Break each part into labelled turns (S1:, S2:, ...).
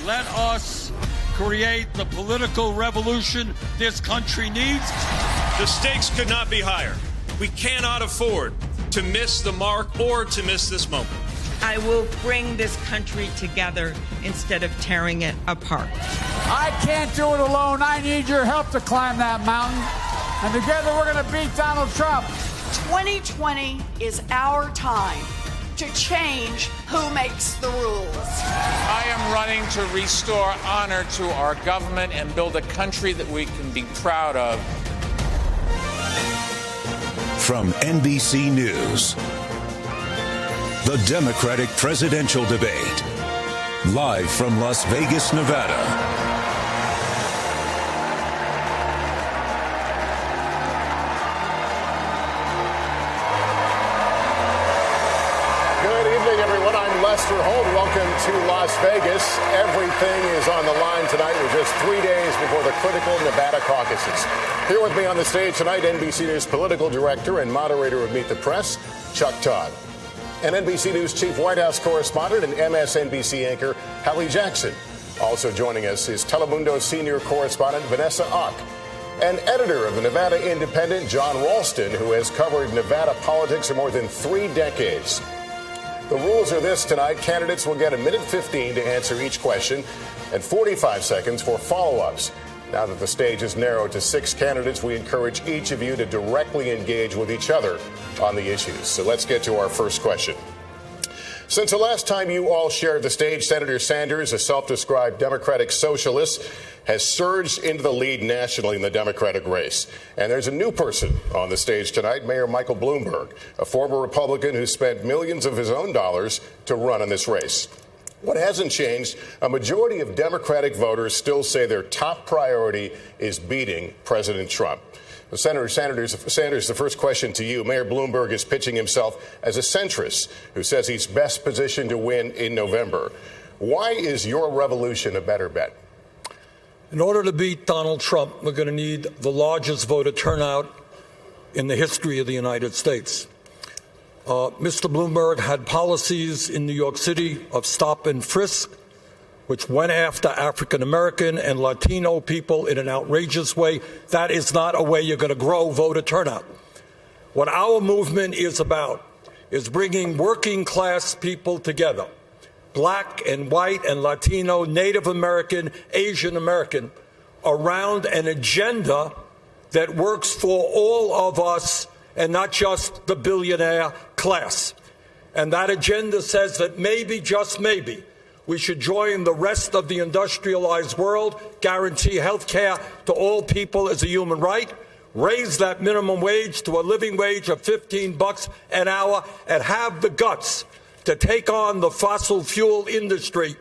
S1: Let us create the political revolution this country needs.
S2: The stakes could not be higher. We cannot afford to miss the mark or to miss this moment.
S3: I will bring this country together instead of tearing it apart.
S4: I can't do it alone. I need your help to climb that mountain. And together we're going to beat Donald Trump.
S5: 2020 is our time to change who makes the rules.
S6: I am running to restore honor to our government and build a country that we can be proud of.
S7: From NBC News, the Democratic presidential debate, live from Las Vegas, Nevada.
S8: Lester Holt, welcome to Las Vegas. Everything is on the line tonight. We're just 3 days before the critical Nevada caucuses. Here with me on the stage tonight, NBC News political director and moderator of Meet the Press, Chuck Todd. And NBC News chief White House correspondent and MSNBC anchor, Hallie Jackson. Also joining us is Telemundo senior correspondent Vanessa Ock. And editor of the Nevada Independent, John Ralston, who has covered Nevada politics for more than 3 decades. The rules are this tonight. Candidates will get 1:15 to answer each question and 45 seconds for follow-ups. Now that the stage is narrowed to 6 candidates, we encourage each of you to directly engage with each other on the issues. So let's get to our first question. Since the last time you all shared the stage, Senator Sanders, a self-described Democratic socialist, has surged into the lead nationally in the Democratic race. And there's a new person on the stage tonight, Mayor Michael Bloomberg, a former Republican who spent millions of his own dollars to run in this race. What hasn't changed, a majority of Democratic voters still say their top priority is beating President Trump. Senator Sanders, the first question to you. Mayor Bloomberg is pitching himself as a centrist who says he's best positioned to win in November. Why is your revolution a better bet?
S1: In order to beat Donald Trump, we're going to need the largest voter turnout in the history of the United States. Mr. Bloomberg had policies in New York City of stop and frisk, which went after African American and Latino people in an outrageous way. That is not a way you're going to grow voter turnout. What our movement is about is bringing working class people together, black and white and Latino, Native American, Asian American, around an agenda that works for all of us and not just the billionaire class. And that agenda says that maybe, just maybe, we should join the rest of the industrialized world, guarantee health care to all people as a human right, raise that minimum wage to a living wage of $15 an hour, and have the guts to take on the fossil fuel industry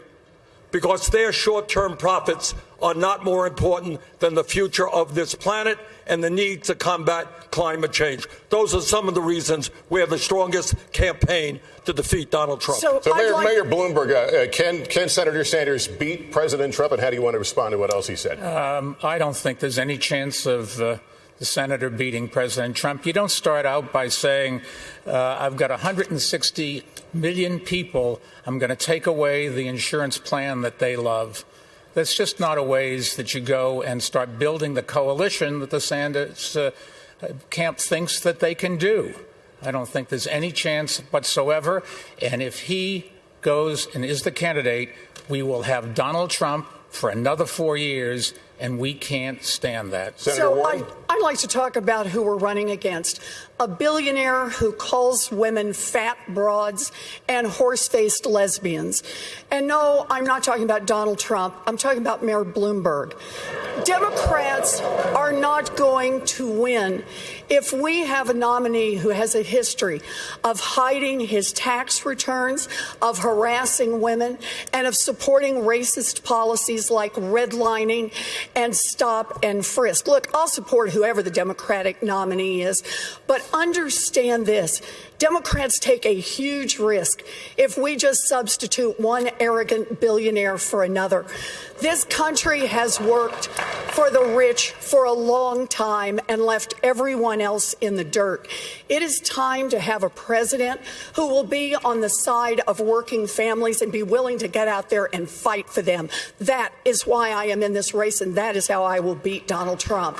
S1: because their short-term profits are not more important than the future of this planet and the need to combat climate change. Those are some of the reasons we have the strongest campaign to defeat Donald Trump.
S8: So Mayor Bloomberg, can Senator Sanders beat President Trump, and how do you want to respond to what else he said?
S6: I don't think there's any chance of the senator beating President Trump. You don't start out by saying, I've got 160 million people, I'm going to take away the insurance plan that they love. That's just not a ways that you go and start building the coalition that the Sanders camp thinks that they can do. I don't think there's any chance whatsoever. And if he goes and is the candidate, we will have Donald Trump for another 4 years, and we can't stand that.
S5: So I'd like to talk about who we're running against. A billionaire who calls women fat broads and horse-faced lesbians. And no, I'm not talking about Donald Trump. I'm talking about Mayor Bloomberg. Democrats are not going to win if we have a nominee who has a history of hiding his tax returns, of harassing women, and of supporting racist policies like redlining and stop and frisk. Look, I'll support whoever the Democratic nominee is, but understand this. Democrats take a huge risk if we just substitute one arrogant billionaire for another. This country has worked for the rich for a long time and left everyone else in the dirt. It is time to have a president who will be on the side of working families and be willing to get out there and fight for them. That is why I am in this race, and that is how I will beat Donald Trump.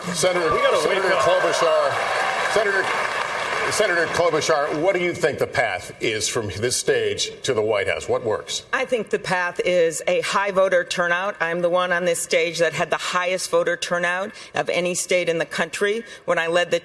S8: Senator Klobuchar, what do you think the path is from this stage to the White House? What works?
S3: I think the path is a high voter turnout. I'm the one on this stage that had the highest voter turnout of any state in the country when I led the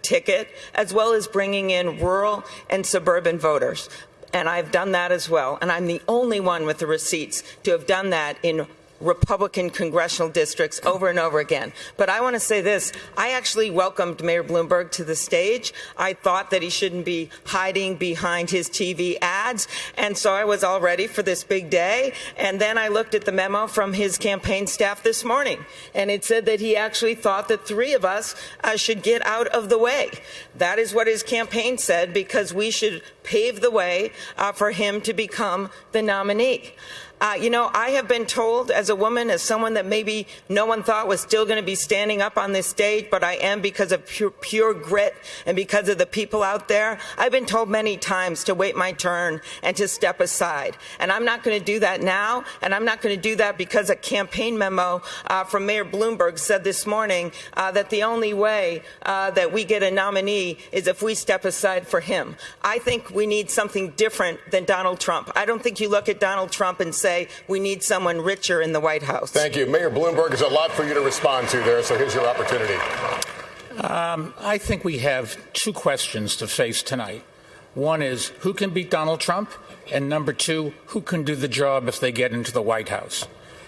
S3: ticket, as well as bringing in rural and suburban voters. And I've done that as well. And I'm the only one with the receipts to have done that in Republican congressional districts over and over again. But I want to say this. I actually welcomed Mayor Bloomberg to the stage. I thought that he shouldn't be hiding behind his TV ads. And so I was all ready for this big day. And then I looked at the memo from his campaign staff this morning. And it said that he actually thought that three of us should get out of the way. That is what his campaign said, because we should pave the way for him to become the nominee. I have been told as a woman, as someone that maybe no one thought was still going to be standing up on this stage, but I am because of pure grit and because of the people out there. I've been told many times to wait my turn and to step aside. And I'm not going to do that now. And I'm not going to do that because a campaign memo from Mayor Bloomberg said this morning that the only way that we get a nominee is if we step aside for him. I think we need something different than Donald Trump. I don't think you look at Donald Trump and say, we need someone richer in the White House.
S8: Thank you. Mayor Bloomberg, there's a lot for you to respond to there, so here's your opportunity.
S6: I think we have two questions to face tonight. One is, who can beat Donald Trump? And number two, who can do the job if they get into the White House?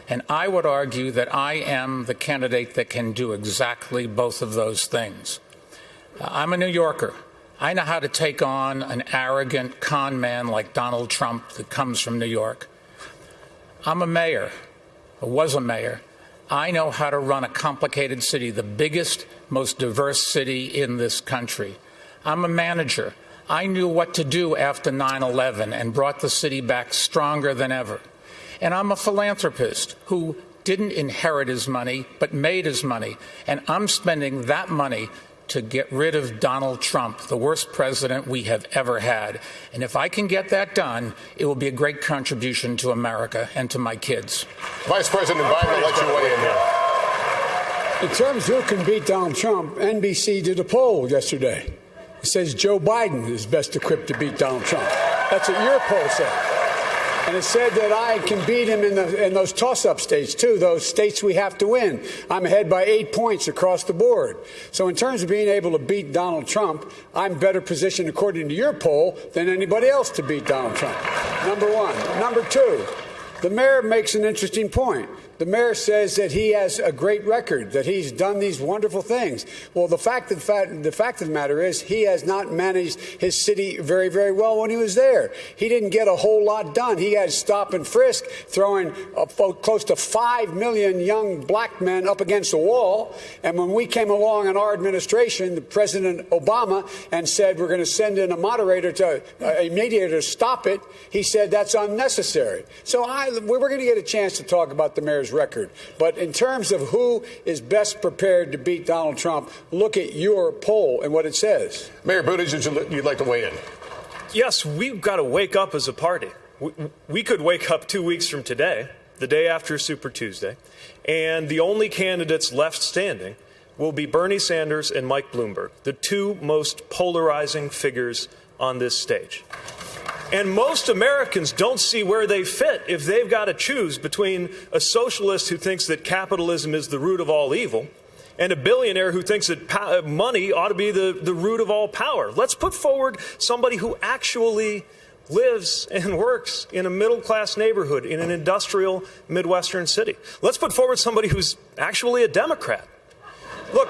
S6: And I would argue that I am the candidate that can do exactly both of those things. I'm a New Yorker. I know how to take on an arrogant con man like Donald Trump that comes from New York. I'm a mayor, or was a mayor. I know how to run a complicated city, the biggest, most diverse city in this country. I'm a manager. I knew what to do after 9/11 and brought the city back stronger than ever. And I'm a philanthropist who didn't inherit his money, but made his money. And I'm spending that money to get rid of Donald Trump, the worst president we have ever had. And if I can get that done, it will be a great contribution to America and to my kids.
S8: Vice President Biden, I'll let you weigh in here.
S9: In terms of who can beat Donald Trump, NBC did a poll yesterday. It says Joe Biden is best equipped to beat Donald Trump. That's what your poll said. And it said that I can beat him in those toss-up states, too, those states we have to win. I'm ahead by 8 points across the board. So in terms of being able to beat Donald Trump, I'm better positioned, according to your poll, than anybody else to beat Donald Trump. Number one. Number two, the mayor makes an interesting point. The mayor says that he has a great record, that he's done these wonderful things. Well, the fact of the matter is he has not managed his city very, very well when he was there. He didn't get a whole lot done. He had stop and frisk, throwing close to 5 million young black men up against the wall. And when we came along in our administration, President Obama, and said we're going to send in a mediator to stop it, he said that's unnecessary. So we're going to get a chance to talk about the mayor's record. But in terms of who is best prepared to beat Donald Trump, look at your poll and what it says.
S8: Mayor Buttigieg, you'd like to weigh in?
S10: Yes, we've got to wake up as a party. We could wake up 2 weeks from today, the day after Super Tuesday, and the only candidates left standing will be Bernie Sanders and Mike Bloomberg, the two most polarizing figures on this stage. And most Americans don't see where they fit if they've got to choose between a socialist who thinks that capitalism is the root of all evil and a billionaire who thinks that money ought to be the root of all power. Let's put forward somebody who actually lives and works in a middle-class neighborhood in an industrial Midwestern city. Let's put forward somebody who's actually a Democrat. Look,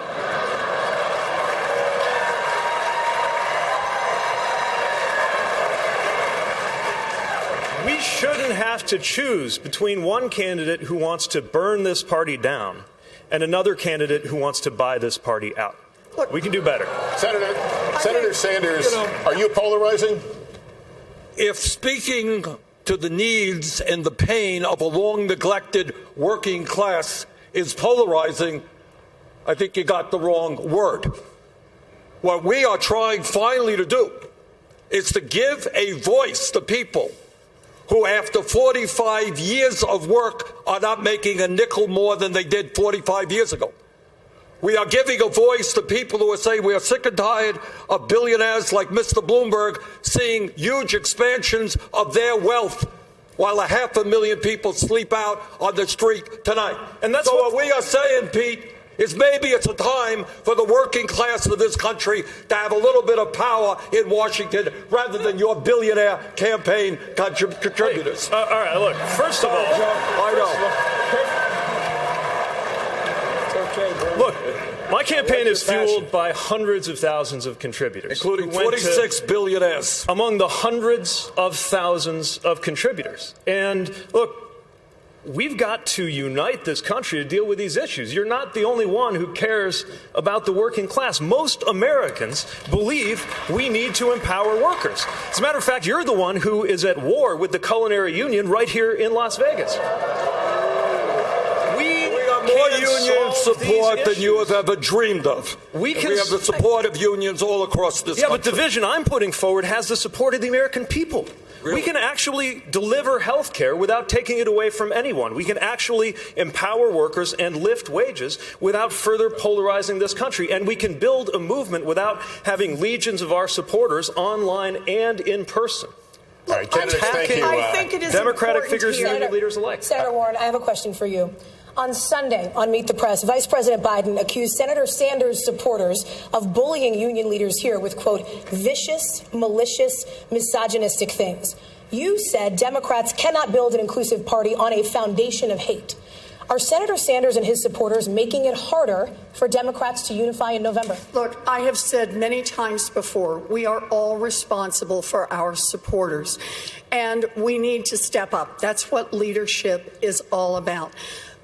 S10: we shouldn't have to choose between one candidate who wants to burn this party down and another candidate who wants to buy this party out.
S8: Look,
S10: we can do better.
S8: Senator Sanders, are you polarizing?
S1: If speaking to the needs and the pain of a long-neglected working class is polarizing, I think you got the wrong word. What we are trying finally to do is to give a voice to people who, after 45 years of work, are not making a nickel more than they did 45 years ago. We are giving a voice to people who are saying we are sick and tired of billionaires like Mr. Bloomberg seeing huge expansions of their wealth while 500,000 people sleep out on the street tonight.
S10: And that's
S1: so what we are saying, Pete, is maybe it's a time for the working class of this country to have a little bit of power in Washington rather than your billionaire campaign contributors.
S10: Hey, all right, look, first of all,
S1: I know.
S10: Look, my campaign is fueled by hundreds of thousands of contributors,
S1: including 46 billionaires.
S10: Among the hundreds of thousands of contributors. And look, we've got to unite this country to deal with these issues. You're not the only one who cares about the working class. Most Americans believe we need to empower workers. As a matter of fact, you're the one who is at war with the culinary union right here in Las Vegas.
S1: More union support than you have ever dreamed of. We have the support of unions all across this country.
S10: Yeah, but the vision I'm putting forward has the support of the American people. Really? We can actually deliver health care without taking it away from anyone. We can actually empower workers and lift wages without further polarizing this country. And we can build a movement without having legions of our supporters online and in person.
S8: All right, candidates, thank you.
S5: I think it is
S10: Democratic figures,
S5: here.
S10: union leaders alike.
S11: Senator Warren, I have a question for you. On Sunday, on Meet the Press, Vice President Biden accused Senator Sanders' supporters of bullying union leaders here with, quote, vicious, malicious, misogynistic things. You said Democrats cannot build an inclusive party on a foundation of hate. Are Senator Sanders and his supporters making it harder for Democrats to unify in November?
S5: Look, I have said many times before, we are all responsible for our supporters, and we need to step up. That's what leadership is all about.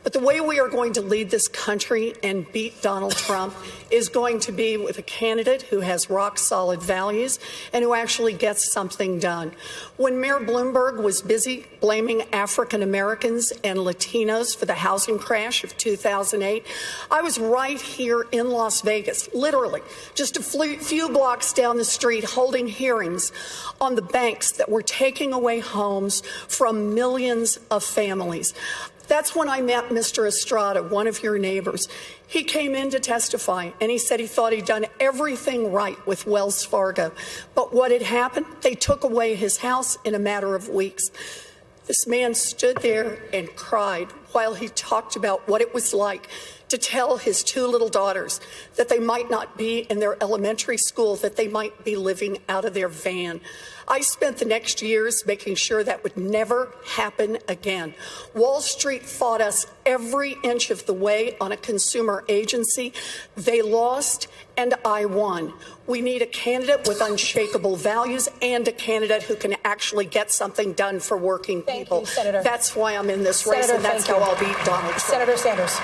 S5: But the way we are going to lead this country and beat Donald Trump is going to be with a candidate who has rock-solid values and who actually gets something done. When Mayor Bloomberg was busy blaming African Americans and Latinos for the housing crash of 2008, I was right here in Las Vegas, literally just a few blocks down the street, holding hearings on the banks that were taking away homes from millions of families. That's when I met Mr. Estrada, one of your neighbors. He came in to testify, and he said he thought he'd done everything right with Wells Fargo. But what had happened? They took away his house in a matter of weeks. This man stood there and cried while he talked about what it was like to tell his two little daughters that they might not be in their elementary school, that they might be living out of their van. I spent the next years making sure that would never happen again. Wall Street fought us every inch of the way on a consumer agency. They lost, and I won. We need a candidate with unshakable values and a candidate who can actually get something done for working people.
S11: Thank you, Senator.
S5: That's why I'm in this race,
S11: Senator,
S5: and that's how I'll beat Donald Trump.
S11: Senator Sanders.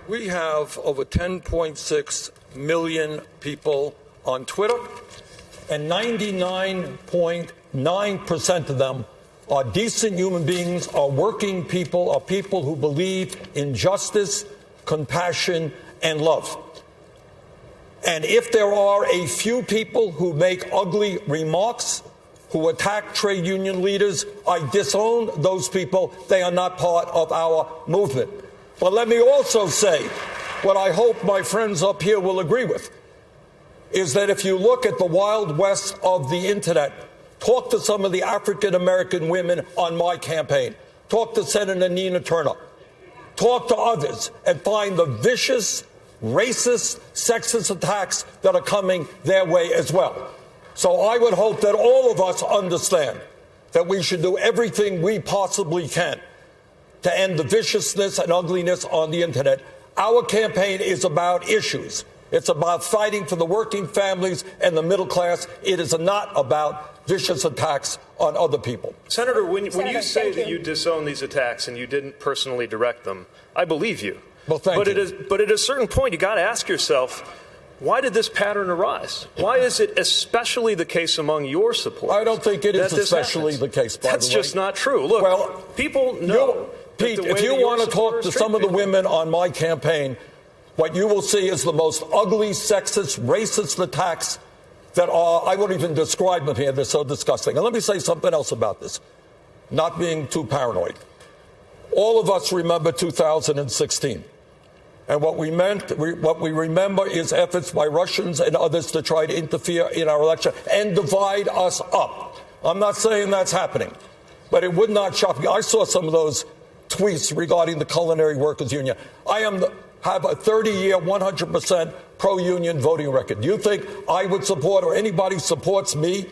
S1: We have over 10.6 million people on Twitter, and 99.9% of them are decent human beings, are working people, are people who believe in justice, compassion, and love. And if there are a few people who make ugly remarks, who attack trade union leaders, I disown those people. They are not part of our movement. But let me also say, what I hope my friends up here will agree with, is that if you look at the Wild West of the Internet, talk to some of the African-American women on my campaign, talk to Senator Nina Turner, talk to others, and find the vicious, racist, sexist attacks that are coming their way as well. So I would hope that all of us understand that we should do everything we possibly can to end the viciousness and ugliness on the Internet. Our campaign is about issues. It's about fighting for the working families and the middle class. It is not about vicious attacks on other people.
S10: Senator, when you say that you disown these attacks and you didn't personally direct them, I believe you.
S1: Well, thank you.
S10: But at a certain point, you got to ask yourself, why did this pattern arise? Why is it especially the case among your supporters?
S1: I don't think it is especially the case, by the way.
S10: That's just not true. Look,
S1: well,
S10: people know.
S1: Pete, if you want to talk to some of the women on my campaign, what you will see is the most ugly, sexist, racist attacks that are, I won't even describe them here. They're so disgusting. And let me say something else about this, not being too paranoid. All of us remember 2016. And what we remember is efforts by Russians and others to try to interfere in our election and divide us up. I'm not saying that's happening, but it would not shock me. I saw some of those tweets regarding the Culinary Workers Union. I have a 30-year, 100% pro-union voting record. Do you think I would support, or anybody supports me,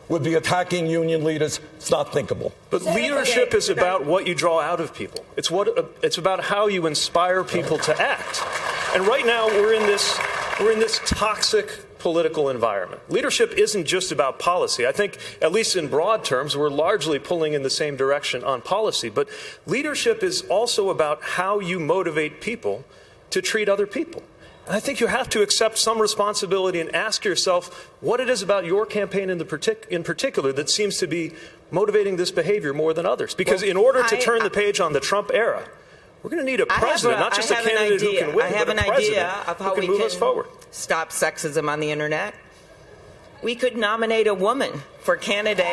S1: would be attacking union leaders? It's not thinkable.
S10: But leadership is about what you draw out of people. It's about how you inspire people to act. And right now we're in this toxic political environment. Leadership isn't just about policy. I think, at least in broad terms, we're largely pulling in the same direction on policy. But leadership is also about how you motivate people to treat other people. And I think you have to accept some responsibility and ask yourself what it is about your campaign in particular that seems to be motivating this behavior more than others. Because in order to turn the page on the Trump era, we're going to need a president, not just a candidate who can win, but a president who can move us forward.
S3: Stop sexism on the internet. We could nominate a woman for candidate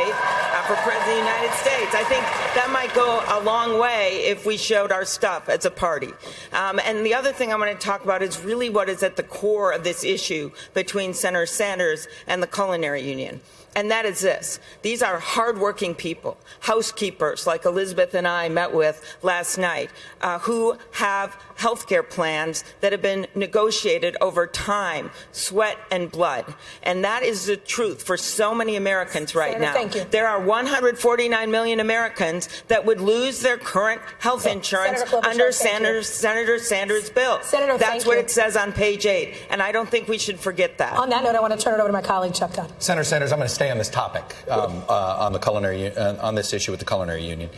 S3: for President of the United States. I think that might go a long way if we showed our stuff as a party. And the other thing I want to talk about is really what is at the core of this issue between Senator Sanders and the Culinary Union. And that is this. These are hardworking people, housekeepers like Elizabeth and I met with last night, who have health care plans that have been negotiated over time, sweat and blood. And that is the truth for so many Americans right now.
S11: Thank you.
S3: There are 149 million Americans that would lose their current health insurance under Senator Sanders' bill.
S11: Senator,
S3: that's what it says on page 8. And I don't think we should forget that.
S11: On that note, I want to turn it over to my colleague, Chuck Todd.
S12: Senator Sanders, I'm going to stay on this topic, on the culinary, on this issue with the Culinary Union.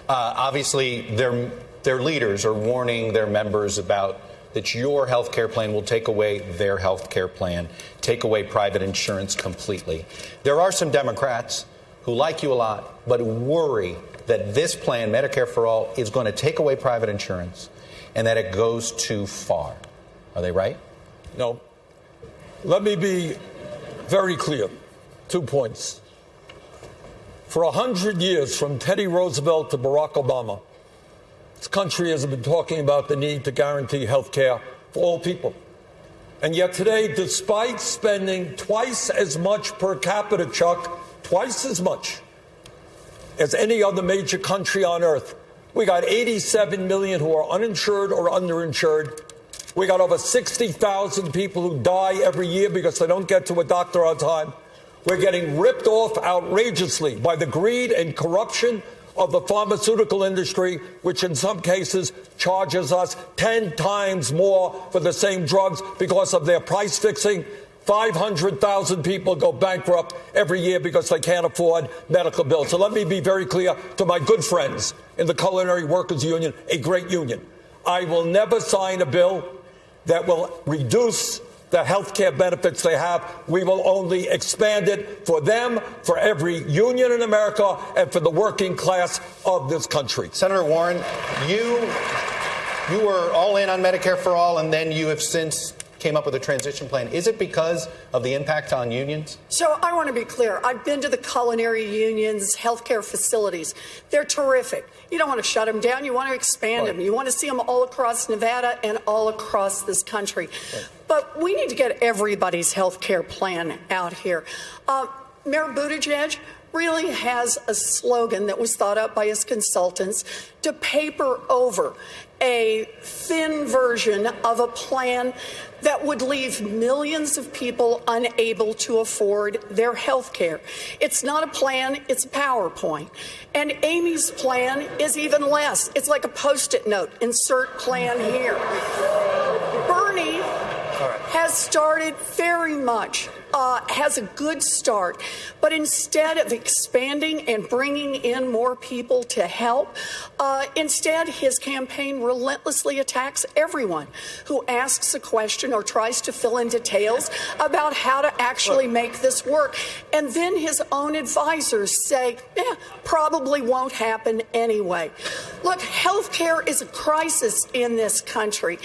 S12: Obviously, their leaders are warning their members about that your health care plan will take away their health care plan, take away private insurance completely. There are some Democrats who like you a lot, but worry that this plan, Medicare for All, is going to take away private insurance and that it goes too far. Are they right?
S1: No. Let me be very clear. 2 points. For 100 years, from Teddy Roosevelt to Barack Obama, this country has been talking about the need to guarantee health care for all people. And yet today, despite spending twice as much per capita, Chuck, twice as much as any other major country on earth, we got 87 million who are uninsured or underinsured. We got over 60,000 people who die every year because they don't get to a doctor on time. We're getting ripped off outrageously by the greed and corruption of the pharmaceutical industry, which in some cases charges us 10 times more for the same drugs because of their price fixing. 500,000 people go bankrupt every year because they can't afford medical bills. So let me be very clear to my good friends in the Culinary Workers Union, a great union. I will never sign a bill that will reduce the health care benefits they have. We will only expand it for them, for every union in America, and for the working class of this country.
S12: Senator Warren, you were all in on Medicare for All, and then you have since came up with a transition plan. Is it because of the impact on unions?
S5: So I want to be clear. I've been to the Culinary Union's healthcare facilities. They're terrific. You don't want to shut them down. You want to expand them. You want to see them all across Nevada and all across this country. But we need to get everybody's health care plan out here. Mayor Buttigieg really has a slogan that was thought up by his consultants to paper over a thin version of a plan that would leave millions of people unable to afford their health care. It's not a plan, it's a PowerPoint. And Amy's plan is even less. It's like a Post-it note, insert plan here. Bernie has started very much, has a good start. But instead of expanding and bringing in more people to help, instead his campaign relentlessly attacks everyone who asks a question or tries to fill in details about how to actually make this work. And then his own advisors say, probably won't happen anyway. Look, health care is a crisis in this country.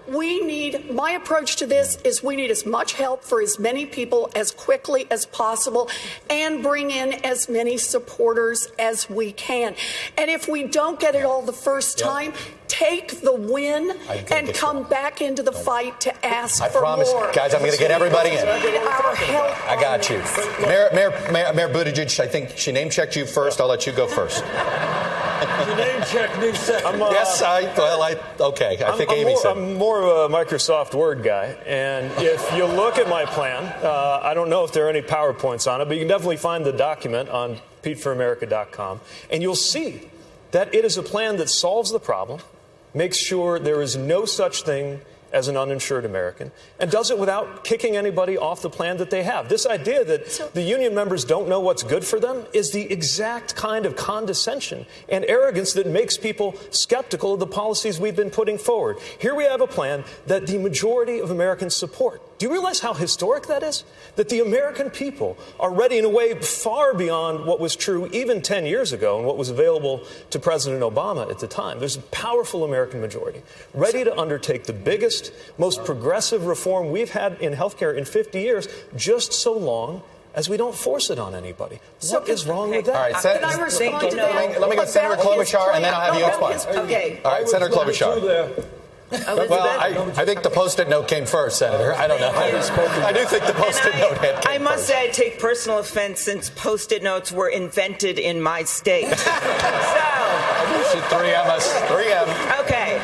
S5: My approach to this is we need as much help for as many people as quickly as possible and bring in as many supporters as we can. And if we don't get it all the first time, take the win and come back into the fight to ask for more.
S12: I promise, guys, I'm going to get everybody in.
S5: Our help.
S12: I got you. Mayor Buttigieg, I think she name-checked you first. I'll let you go first.
S1: You name-checked me second.
S12: Okay. I think Amy said.
S10: I'm more of a Microsoft Word guy. And if you look at my plan, I don't know if there are any PowerPoints on it, but you can definitely find the document on PeteForAmerica.com. And you'll see that it is a plan that solves the problem, makes sure there is no such thing as an uninsured American, and does it without kicking anybody off the plan that they have. This idea that the union members don't know what's good for them is the exact kind of condescension and arrogance that makes people skeptical of the policies we've been putting forward. Here we have a plan that the majority of Americans support. Do you realize how historic that is? That the American people are ready in a way far beyond what was true even 10 years ago and what was available to President Obama at the time. There's a powerful American majority ready to undertake the biggest, most progressive reform we've had in healthcare in 50 years, just so long as we don't force it on anybody. What is wrong with that?
S12: All right,
S5: Can I respond to that?
S12: Let me go Senator Klobuchar, and then I'll have you respond.
S3: Okay.
S12: All right, Senator Klobuchar. Well, I think the Post-it note came first, Senator. I don't know. I do think the Post-it note came first.
S3: I must say I take personal offense since Post-it notes were invented in my state. So,
S12: 3M us. 3M.
S3: Okay.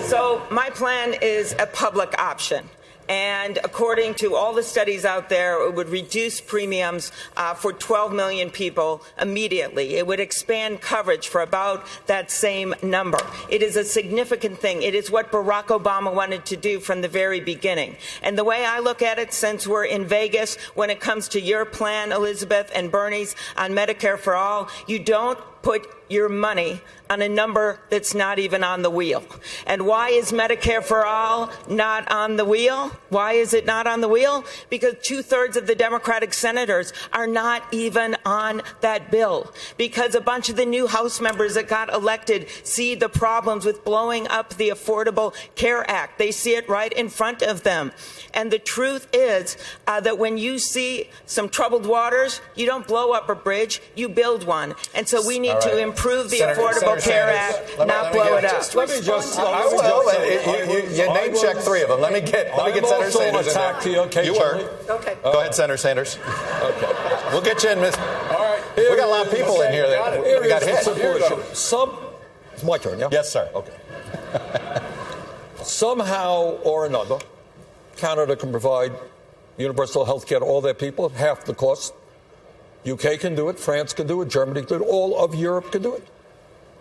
S3: So my plan is a public option. And according to all the studies out there, it would reduce premiums for 12 million people immediately. It would expand coverage for about that same number. It is a significant thing. It is what Barack Obama wanted to do from the very beginning. And the way I look at it, since we're in Vegas, when it comes to your plan, Elizabeth, and Bernie's on Medicare for All, you don't put your money on a number that's not even on the wheel. And why is Medicare for All not on the wheel? Why is it not on the wheel? Because 2/3 of the Democratic senators are not even on that bill. Because a bunch of the new House members that got elected see the problems with blowing up the Affordable Care Act. They see it right in front of them. And the truth is that when you see some troubled waters, you don't blow up a bridge, you build one. And so we need to improve the Affordable Care Act, not blow it up.
S1: Let me just.
S12: You name check 3 of them. Let me get Senator Sanders in there. You were.
S5: Okay.
S12: Go ahead, Senator Sanders.
S1: Okay.
S12: We'll get you in, Miss.
S9: All right.
S12: We got a lot of people in here that we got hit.
S1: It's my turn, yeah?
S12: Yes, sir.
S1: Okay. Somehow or another, Canada can provide universal health care to all their people at half the cost. UK can do it, France can do it, Germany can do it, all of Europe can do it.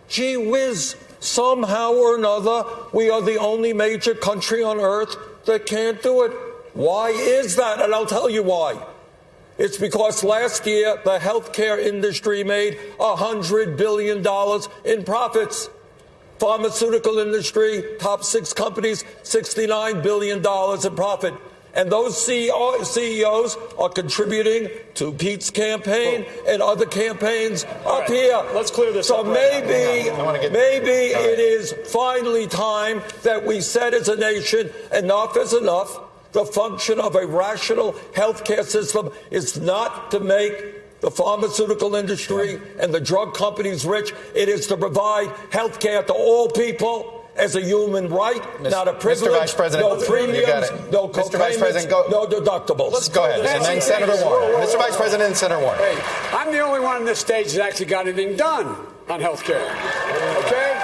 S1: Gee whiz, somehow or another, we are the only major country on earth that can't do it. Why is that? And I'll tell you why. It's because last year the healthcare industry made $100 billion in profits. Pharmaceutical industry, top 6 companies, $69 billion in profit. And those CEOs are contributing to Pete's campaign and other campaigns up here.
S10: Let's clear this up.
S1: So maybe it is finally time that we said as a nation, enough is enough. The function of a rational healthcare system is not to make the pharmaceutical industry and the drug companies rich. It is to provide health care to all people as a human right, not a privilege.
S12: Mr. Vice President,
S1: no premiums, no co-payments, no deductibles.
S12: Let's go ahead. And then Senator Warren. Mr. Vice President and Senator Warren.
S9: Hey, I'm the only one on this stage that actually got anything done on health care. Okay?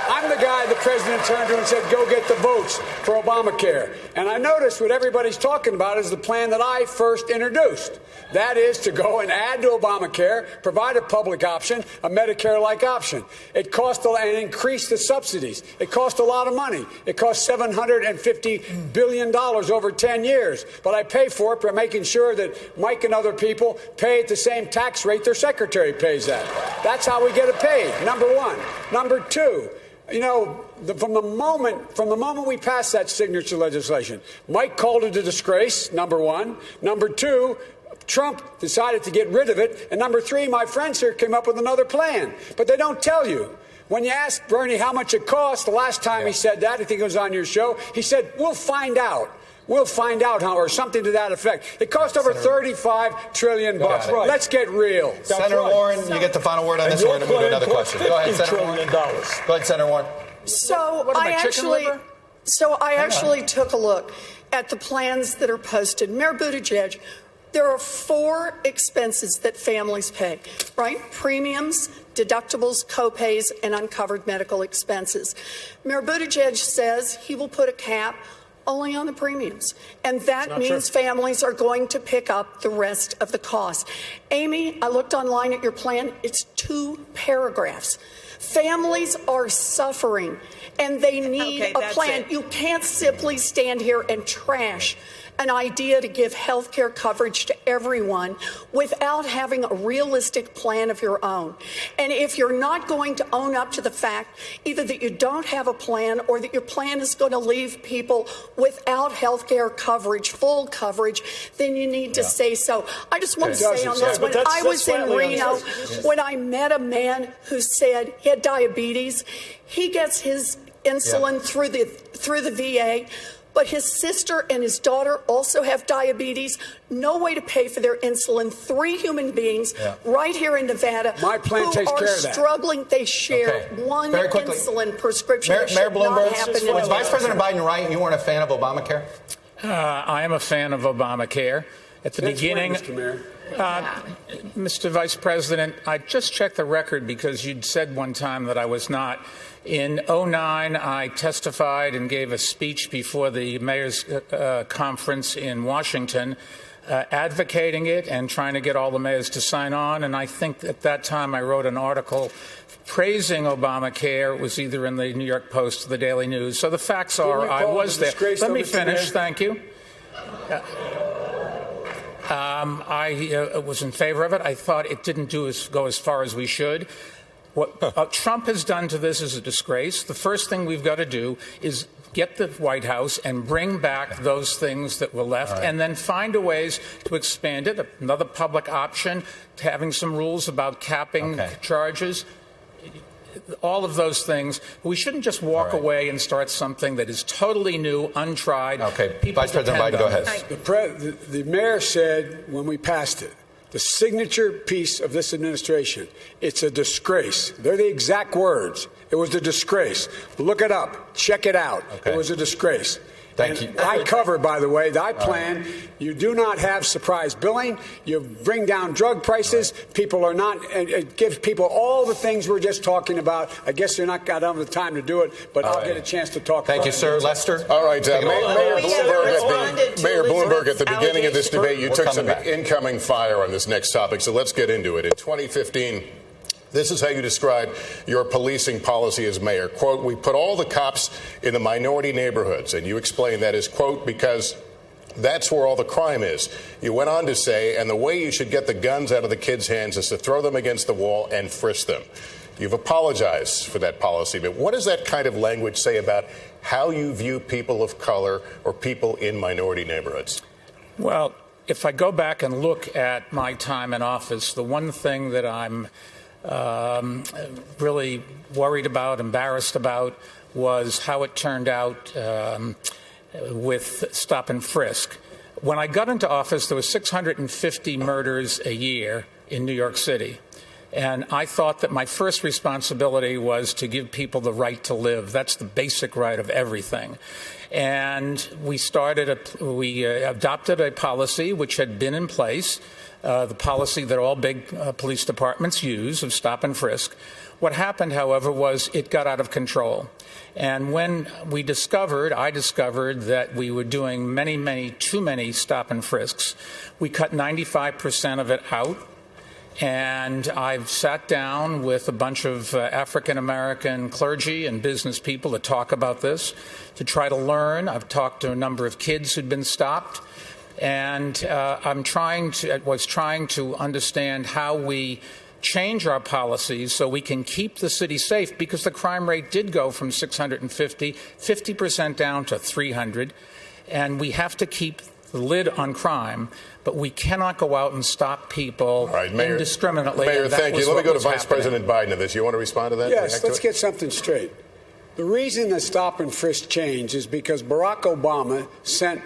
S9: I'm the guy the president turned to and said, go get the votes for Obamacare. And I noticed what everybody's talking about is the plan that I first introduced. That is to go and add to Obamacare, provide a public option, a Medicare-like option. It cost and increase the subsidies. It cost a lot of money. It cost $750 billion over 10 years. But I pay for it by making sure that Mike and other people pay at the same tax rate their secretary pays at. That's how we get it paid, number one. Number two, you know, from the moment we passed that signature legislation, Mike called it a disgrace, number one. Number two, Trump decided to get rid of it. And number three, my friends here came up with another plan. But they don't tell you. When you ask Bernie how much it cost, the last time he said that, I think it was on your show, he said, we'll find out. We'll find out how, or something to that effect. It cost over $35 trillion.
S1: Right.
S9: Let's get real.
S12: Senator Warren, you get the final word on this. We're going to move to another question. Go ahead, Senator Warren. Go ahead, Senator Warren.
S5: So I actually took a look at the plans that are posted. Mayor Buttigieg, there are 4 expenses that families pay, right? Premiums, deductibles, copays, and uncovered medical expenses. Mayor Buttigieg says he will put a cap only on the premiums. And that means families are going to pick up the rest of the cost. Amy, I looked online at your plan. It's 2 paragraphs. Families are suffering, and they need a plan. You can't simply stand here and trash an idea to give health care coverage to everyone without having a realistic plan of your own. And if you're not going to own up to the fact either that you don't have a plan or that your plan is going to leave people without health care coverage, full coverage, then you need to say so. I just want to say on this, when I was in Reno, when I met a man who said he had diabetes, he gets his insulin through the VA. But his sister and his daughter also have diabetes. No way to pay for their insulin. 3 human beings right here in Nevada
S9: My plan
S5: who
S9: takes
S5: are
S9: care of that.
S5: struggling. They share one insulin prescription.
S12: Mayor Bloomberg, was Vice
S5: Nevada.
S12: President Biden right? You weren't a fan of Obamacare?
S6: I am a fan of Obamacare. At the beginning,
S9: Mr. Mayor.
S6: Mr. Vice President, I just checked the record because you'd said one time that I was not. In 2009, I testified and gave a speech before the mayor's conference in Washington, advocating it and trying to get all the mayors to sign on. And I think at that time I wrote an article praising Obamacare. It was either in the New York Post or the Daily News. So the facts are I was there. Let me finish. Thank you. I was in favor of it. I thought it didn't go as far as we should. What Trump has done to this is a disgrace. The first thing we've got to do is get the White House and bring back those things that were left, and then find a ways to expand it. Another public option, having some rules about capping charges. All of those things. We shouldn't just walk away and start something that is totally new, untried.
S12: Vice President Biden, go ahead.
S9: The mayor said when we passed it, the signature piece of this administration, it's a disgrace. They're the exact words. It was a disgrace. Look it up. Check it out. It was a disgrace.
S12: Thank you.
S9: I cover, by the way, I plan. You do not have surprise billing. You bring down drug prices. People are not. It gives people all the things we're just talking about. I guess they're not got the time to do it, but I'll get a chance to talk.
S12: Thank you, sir. Lester.
S8: All right, Mayor Bloomberg, at the beginning of this debate, you took some incoming fire on this next topic. So let's get into it. In 2015. This is how you describe your policing policy as mayor. Quote, we put all the cops in the minority neighborhoods. And you explain that as, quote, because that's where all the crime is. You went on to say, and the way you should get the guns out of the kids' hands is to throw them against the wall and frisk them. You've apologized for that policy. But what does that kind of language say about how you view people of color or people in minority neighborhoods?
S6: Well, if I go back and look at my time in office, the one thing that I'm really worried about, embarrassed about, was how it turned out with stop and frisk. When I got into office, there were 650 murders a year in New York City. And I thought that my first responsibility was to give people the right to live. That's the basic right of everything. And we adopted a policy which had been in place, the policy that all big police departments use of stop and frisk. What happened, however, was it got out of control. And when I discovered that we were doing too many stop and frisks, we cut 95% of it out. And I've sat down with a bunch of African-American clergy and business people to talk about this, to try to learn. I've talked to a number of kids who'd been stopped. And I was trying to understand how we change our policies so we can keep the city safe, because the crime rate did go from 50% down to 300. And we have to keep the lid on crime, but we cannot go out and stop people indiscriminately.
S8: Mayor, thank you. Let me go to Vice President Biden on this. You want to respond to that?
S9: Yes, let's get something straight. The reason the stop and frisk changed is because Barack Obama sent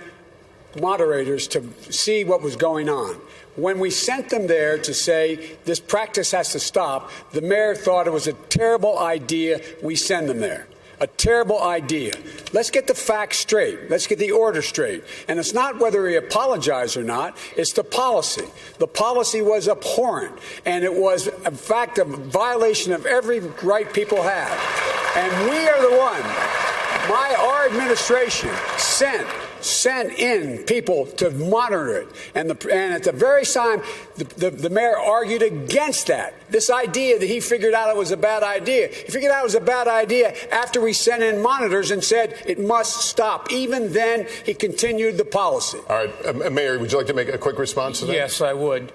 S9: moderators to see what was going on. When we sent them there to say this practice has to stop, the mayor thought it was a terrible idea we send them there. A terrible idea. Let's get the facts straight. Let's get the order straight. And it's not whether he apologized or not. It's the policy. The policy was abhorrent. And it was, in fact, a violation of every right people have. And we are the one. Our administration sent in people to monitor it. And at the very time, the mayor argued against that. This idea that he figured out it was a bad idea. He figured out it was a bad idea after we sent in monitors and said it must stop. Even then, he continued the policy.
S8: All right. Mayor, would you like to make a quick response to that?
S6: Yes, I would.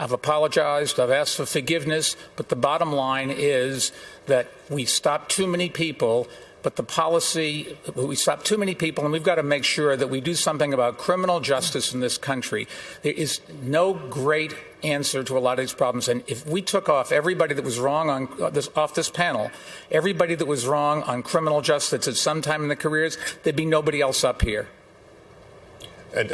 S6: I've apologized, I've asked for forgiveness, but the bottom line is that we stopped too many people. But the policy, we stop too many people, and we've got to make sure that we do something about criminal justice in this country. There is no great answer to a lot of these problems. And if we took off everybody that was wrong off this panel, everybody that was wrong on criminal justice at some time in their careers, there'd be nobody else up here.
S8: And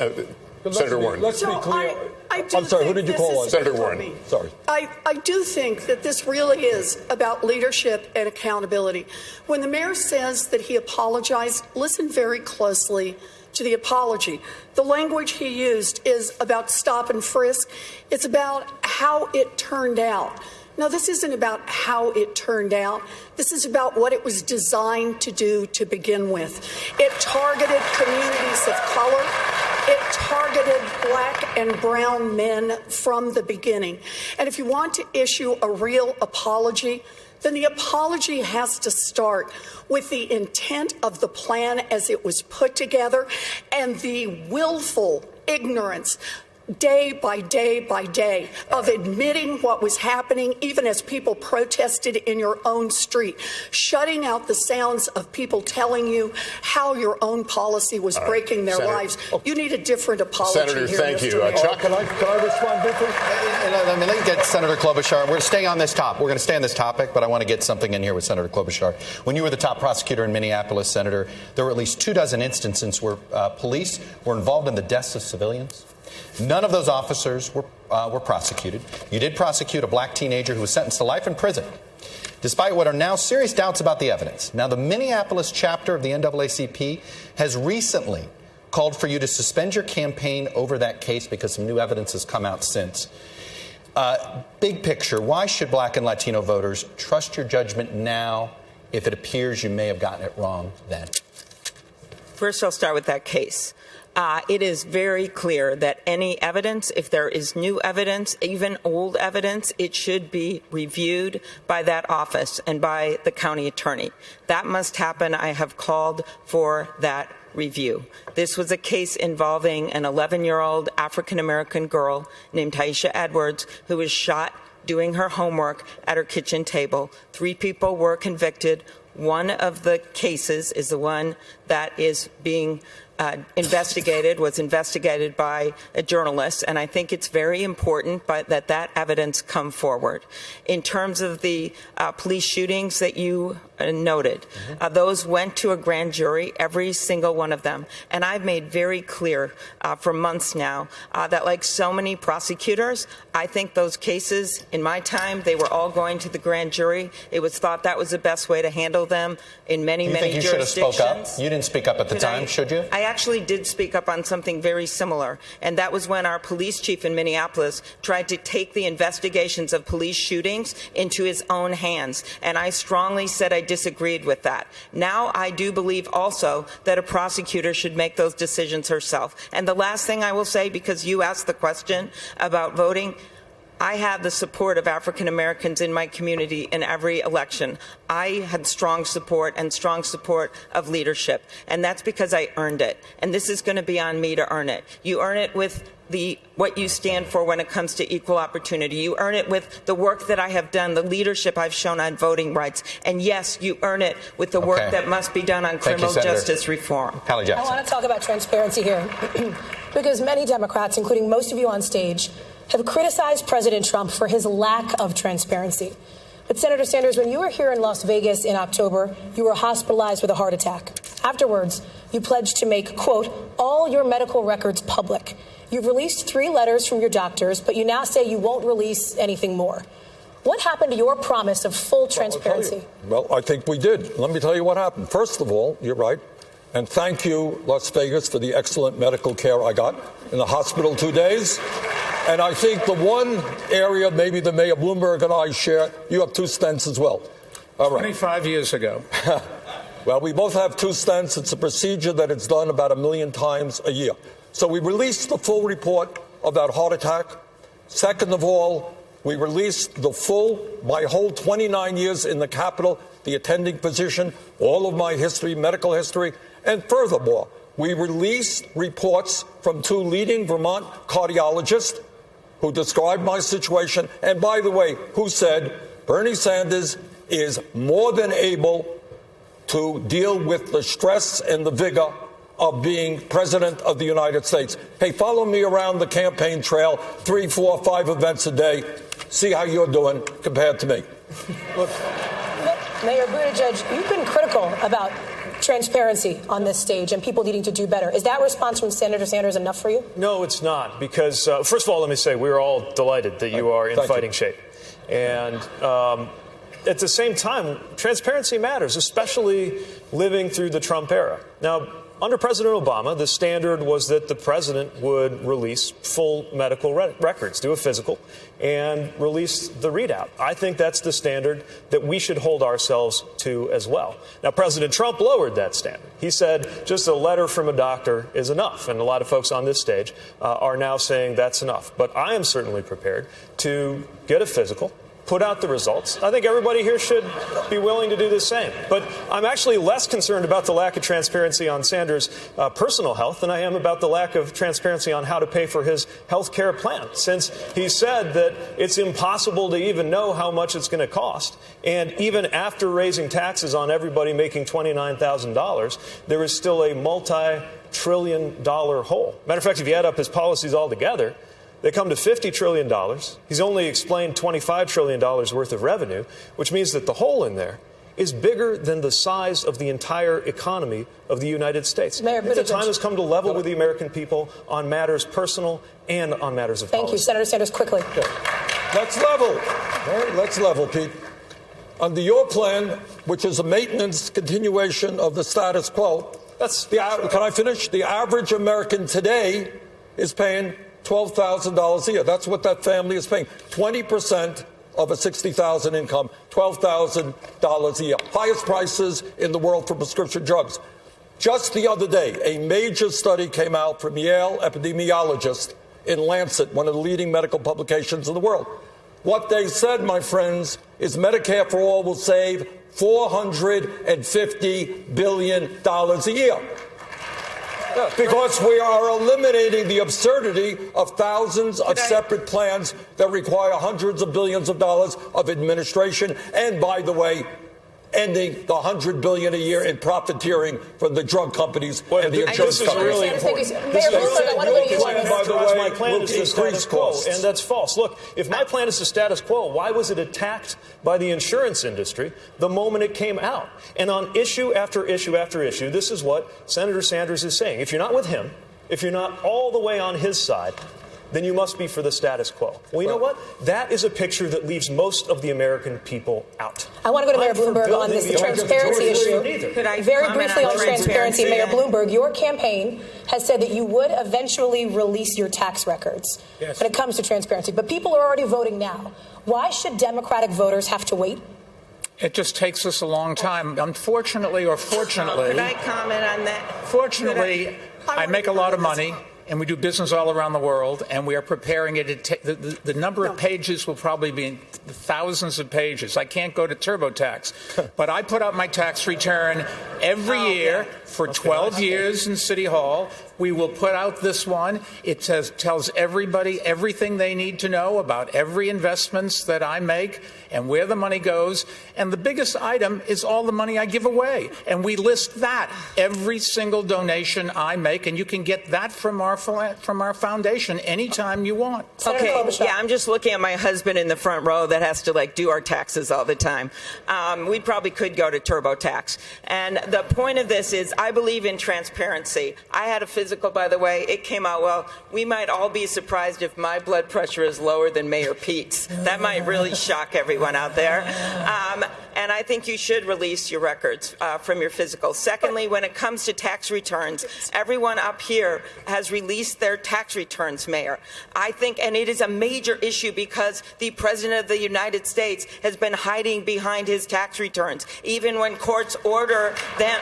S8: Senator Warren.
S1: Let's be clear. I'm sorry, who did you call on?
S8: Senator Warren.
S1: Sorry.
S5: I do think that this really is about leadership and accountability. When the mayor says that he apologized, listen very closely to the apology. The language he used is about stop and frisk. It's about how it turned out. Now, this isn't about how it turned out. This is about what it was designed to do to begin with. It targeted communities of color. It targeted black and brown men from the beginning. And if you want to issue a real apology, then the apology has to start with the intent of the plan as it was put together and the willful ignorance day by day by day of admitting what was happening, even as people protested in your own street, shutting out the sounds of people telling you how your own policy was breaking their lives. You need a different apology.
S8: Senator,
S5: here,
S8: thank
S5: Mr.
S8: you.
S5: Chuck,
S1: can I respond briefly?
S12: Let me get Senator Klobuchar. We're going to stay on this topic. We're going to stay on this topic, but I want to get something in here with Senator Klobuchar. When you were the top prosecutor in Minneapolis, Senator, there were at least 24 instances where police were involved in the deaths of civilians. None of those officers were prosecuted. You did prosecute a black teenager who was sentenced to life in prison, despite what are now serious doubts about the evidence. Now, the Minneapolis chapter of the NAACP has recently called for you to suspend your campaign over that case because some new evidence has come out since. Big picture, why should black and Latino voters trust your judgment now if it appears you may have gotten it wrong then?
S3: First, I'll start with that case. It is very clear that any evidence, if there is new evidence, even old evidence, it should be reviewed by that office and by the county attorney. That must happen. I have called for that review. This was a case involving an 11-year-old African-American girl named Taisha Edwards who was shot doing her homework at her kitchen table. 3 people were convicted. One of the cases is the one that is being was investigated by a journalist, and I think it's very important that evidence come forward. In terms of the police shootings that you noted, those went to a grand jury, every single one of them, and I've made very clear for months now that, like so many prosecutors, I think those cases, in my time, they were all going to the grand jury. It was thought that was the best way to handle handle them in many
S12: think you
S3: jurisdictions.
S12: should have spoke up? You didn't speak up at the time, should you?
S3: I actually did speak up on something very similar, and that was when our police chief in Minneapolis tried to take the investigations of police shootings into his own hands, and I strongly said I disagreed with that. Now I do believe also that a prosecutor should make those decisions herself. And the last thing I will say, because you asked the question about voting, I have the support of African Americans in my community in every election. I had strong support of leadership, and that's because I earned it. And this is going to be on me to earn it. You earn it with what you stand for when it comes to equal opportunity. You earn it with the work that I have done, the leadership I've shown on voting rights. And yes, you earn it with the work that must be done on criminal justice reform.
S11: I want to talk about transparency here because many Democrats, including most of you on stage, have criticized President Trump for his lack of transparency. But Senator Sanders, when you were here in Las Vegas in October, you were hospitalized with a heart attack. Afterwards, you pledged to make, quote, all your medical records public. You've released 3 letters from your doctors, but you now say you won't release anything more. What happened to your promise of full transparency?
S1: Well, I think we did. Let me tell you what happened. First of all, you're right. And thank you, Las Vegas, for the excellent medical care I got in the hospital 2 days. And I think the one area maybe the Mayor Bloomberg and I share, you have 2 stents as well. All right.
S6: 25 years ago.
S1: Well, we both have 2 stents. It's a procedure that it's done about 1 million times a year. So we released the full report of that heart attack. Second of all, we released my whole 29 years in the Capitol, the attending physician, all of my history, medical history. And furthermore, we released reports from 2 leading Vermont cardiologists who described my situation, and by the way, who said Bernie Sanders is more than able to deal with the stress and the vigor of being president of the United States. Hey, follow me around the campaign trail, 3, 4, 5 events a day. See how you're doing compared to me.
S11: Look, Mayor Buttigieg, you've been critical about transparency on this stage and people needing to do better. Is that response from Senator Sanders enough for you?
S10: No, it's not, because first of all, let me say we're all delighted that you are in fighting shape. And at the same time, transparency matters, especially living through the Trump era. Now, under President Obama, the standard was that the president would release full medical records, do a physical, and release the readout. I think that's the standard that we should hold ourselves to as well. Now, President Trump lowered that standard. He said just a letter from a doctor is enough, and a lot of folks on this stage are now saying that's enough. But I am certainly prepared to get a physical, put out the results. I think everybody here should be willing to do the same. But I'm actually less concerned about the lack of transparency on Sanders' personal health than I am about the lack of transparency on how to pay for his health care plan, since he said that it's impossible to even know how much it's going to cost. And even after raising taxes on everybody making $29,000, there is still a multi-trillion-dollar hole. Matter of fact, if you add up his policies altogether, they come to $50 trillion. He's only explained $25 trillion worth of revenue, which means that the hole in there is bigger than the size of the entire economy of the United States.
S11: Mayor Buttigieg,
S10: the time has come to level with the American people on matters personal and on matters of policy.
S11: Thank you. Senator Sanders, quickly.
S1: Okay. Let's level. All right, let's level, Pete. Under your plan, which is a maintenance continuation of the status quo, can I finish? The average American today is paying $12,000 a year. That's what that family is paying. 20% of a $60,000 income, $12,000 a year. Highest prices in the world for prescription drugs. Just the other day, a major study came out from Yale epidemiologists in Lancet, one of the leading medical publications in the world. What they said, my friends, is Medicare for All will save $450 billion a year. Because we are eliminating the absurdity of thousands of separate plans that require hundreds of billions of dollars of administration. And by the way, ending the $100 billion a year in profiteering from the drug companies and the insurance companies.
S10: Really important. My plan is the status quo, and that's false. Look, if my plan is the status quo, why was it attacked by the insurance industry the moment it came out? And on issue after issue after issue, this is what Senator Sanders is saying. If you're not with him, if you're not all the way on his side, then you must be for the status quo. Well, you know what? That is a picture that leaves most of the American people out.
S11: I want to go to Mayor Bloomberg on this transparency issue. Very briefly on transparency, Mayor Bloomberg, your campaign has said that you would eventually release your tax records when it comes to transparency. But people are already voting now. Why should Democratic voters have to wait?
S6: It just takes us a long time. Unfortunately or fortunately.
S3: Could I comment on that?
S6: Fortunately, I make a lot of money, and we do business all around the world, and we are preparing it. The number of pages will probably be in thousands of pages. I can't go to TurboTax, but I put out my tax return every year for 12 years in City Hall. We will put out this one. It tells everybody everything they need to know about every investments that I make and where the money goes. And the biggest item is all the money I give away. And we list that, every single donation I make. And you can get that from our foundation anytime you want.
S3: Okay, yeah, I'm just looking at my husband in the front row that has to do our taxes all the time. We probably could go to TurboTax. And the point of this is I believe in transparency. I had a physical, by the way. It came out well. We might all be surprised if my blood pressure is lower than Mayor Pete's. That might really shock everyone out there. And I think you should release your records from your physical. Secondly, when it comes to tax returns, everyone up here has released their tax returns, Mayor. I think, and it is a major issue because the President of the United States has been hiding behind his tax returns, even when courts order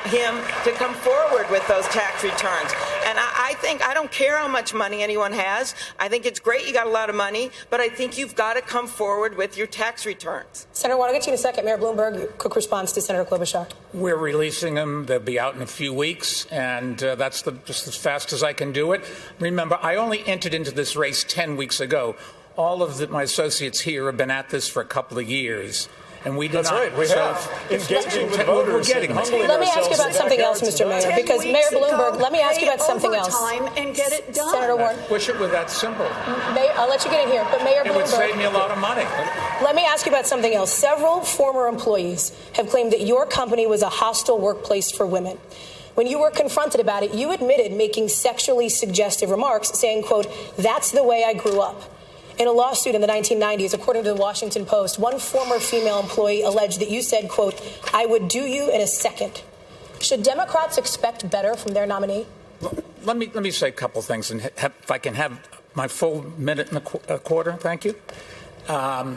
S3: him to come forward with those tax returns. And I think, I don't care how much money anyone has. I think it's great you got a lot of money, but I think you've got to come forward with your tax returns.
S11: Senator, I want to get to you in a second. Mayor Bloomberg, quick response to Senator Klobuchar.
S6: We're releasing them. They'll be out in a few weeks, and that's just as fast as I can do it. Remember, I only entered into this race 10 weeks ago. All of my associates here have been at this for a couple of years. And we did
S10: That's right. We have engaging with voters.
S11: Let me ask you about something else, Mr. Mayor, because Mayor Bloomberg, let me ask you about something else.
S5: And get it done.
S11: Senator Warren.
S6: I wish it were that simple.
S11: I'll let you get in here, but Mayor Bloomberg.
S6: It would save me a lot of money.
S11: Let me ask you about something else. Several former employees have claimed that your company was a hostile workplace for women. When you were confronted about it, you admitted making sexually suggestive remarks, saying, quote, "That's the way I grew up." In a lawsuit in the 1990s, according to the Washington Post, one former female employee alleged that you said, quote, "I would do you in a second." Should Democrats expect better from their nominee?
S6: Let me say a couple things, and if I can have my full minute and a quarter, thank you. I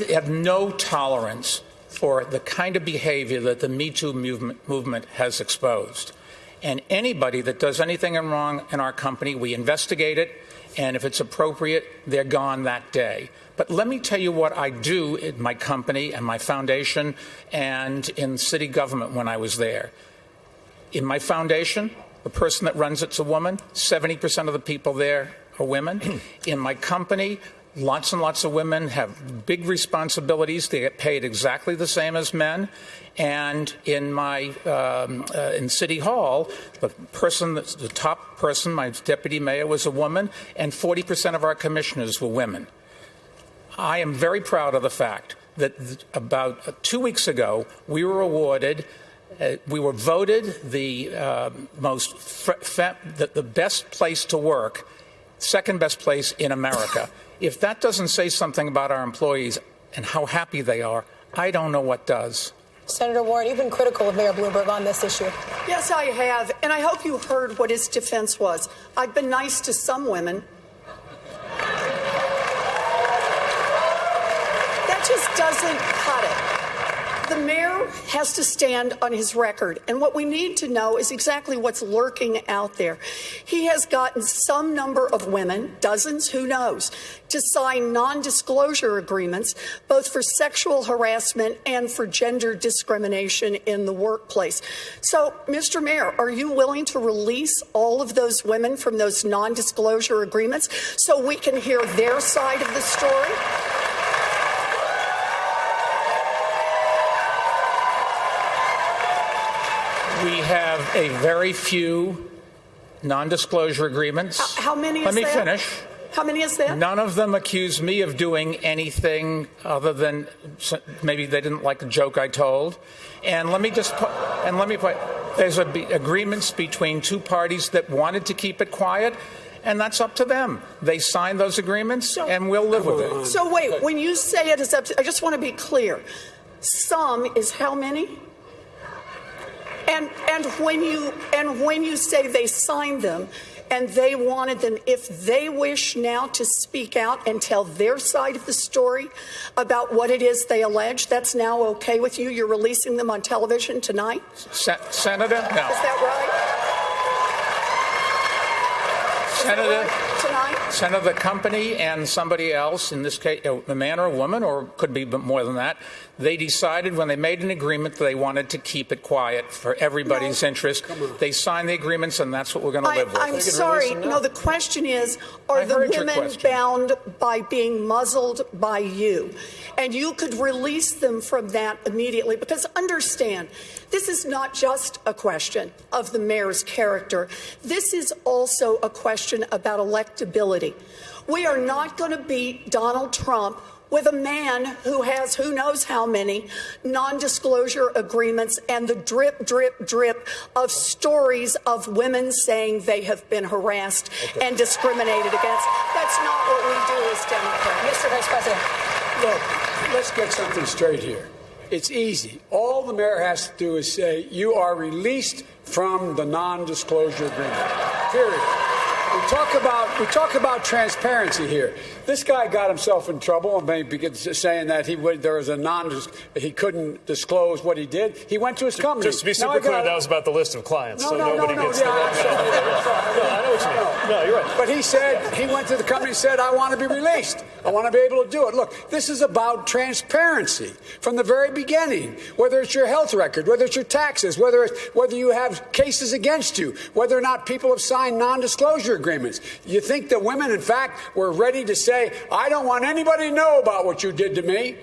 S6: have no tolerance for the kind of behavior that the Me Too movement has exposed. And anybody that does anything wrong in our company, we investigate it. And if it's appropriate, they're gone that day. But let me tell you what I do in my company and my foundation and in city government when I was there. In my foundation, the person that runs it's a woman. 70% of the people there are women. In my company, lots and lots of women have big responsibilities. They get paid exactly the same as men. And in my in City Hall, the top person, my deputy mayor, was a woman, and 40% of our commissioners were women. I am very proud of the fact that about 2 weeks ago, we were awarded. We were voted the the best place to work, second best place in America. If that doesn't say something about our employees and how happy they are, I don't know what does.
S11: Senator Warren, you've been critical of Mayor Bloomberg on this issue.
S5: Yes, I have. And I hope you heard what his defense was. I've been nice to some women. That just doesn't cut it. The mayor has to stand on his record. And what we need to know is exactly what's lurking out there. He has gotten some number of women, dozens, who knows, to sign non-disclosure agreements, both for sexual harassment and for gender discrimination in the workplace. So, Mr. Mayor, are you willing to release all of those women from those non-disclosure agreements so we can hear their side of the story?
S6: We have a very few non-disclosure agreements.
S5: How many is
S6: Let me
S5: that?
S6: finish.
S5: How many is that?
S6: None of them accuse me of doing anything other than maybe they didn't like the joke I told. And let me put, there's agreements between two parties that wanted to keep it quiet. and that's up to them. They signed those agreements, and we'll live with it.
S5: So wait, when you say it is up to, I just want to be clear. Some is how many? And when you say they signed them and they wanted them, if they wish now to speak out and tell their side of the story about what it is they allege, that's now okay with you? You're releasing them on television tonight?
S6: Senator? No.
S5: Is that right?
S6: Senator,
S5: tonight?
S6: Senator, the company and somebody else, in this case, a man or a woman, or could be more than that, they decided when they made an agreement that they wanted to keep it quiet for everybody's interest. They signed the agreements, and that's what we're going to live with.
S5: I'm sorry. No, the question is, are the women bound by being muzzled by you? And you could release them from that immediately. Because understand, this is not just a question of the mayor's character. This is also a question about electability. We are not going to beat Donald Trump with a man who has who knows how many non-disclosure agreements and the drip, drip, drip of stories of women saying they have been harassed and discriminated against. That's not what we do as Democrats.
S11: Mr. Vice President.
S9: Look, let's get something straight here. It's easy. All the mayor has to do is say, you are released from the non-disclosure agreement. Period. We talk about transparency here. This guy got himself in trouble, maybe saying that he couldn't disclose what he did. He went to his company.
S10: Just to be super clear, that was about the list of clients, nobody gets the wrong. I know what you mean. No, you're right.
S9: But he said, he went to the company and said, I want to be released. I want to be able to do it. Look, this is about transparency from the very beginning, whether it's your health record, whether it's your taxes, whether you have cases against you, whether or not people have signed non-disclosure agreements. You think the women, in fact, were ready to say, I don't want anybody to know about what you did to me?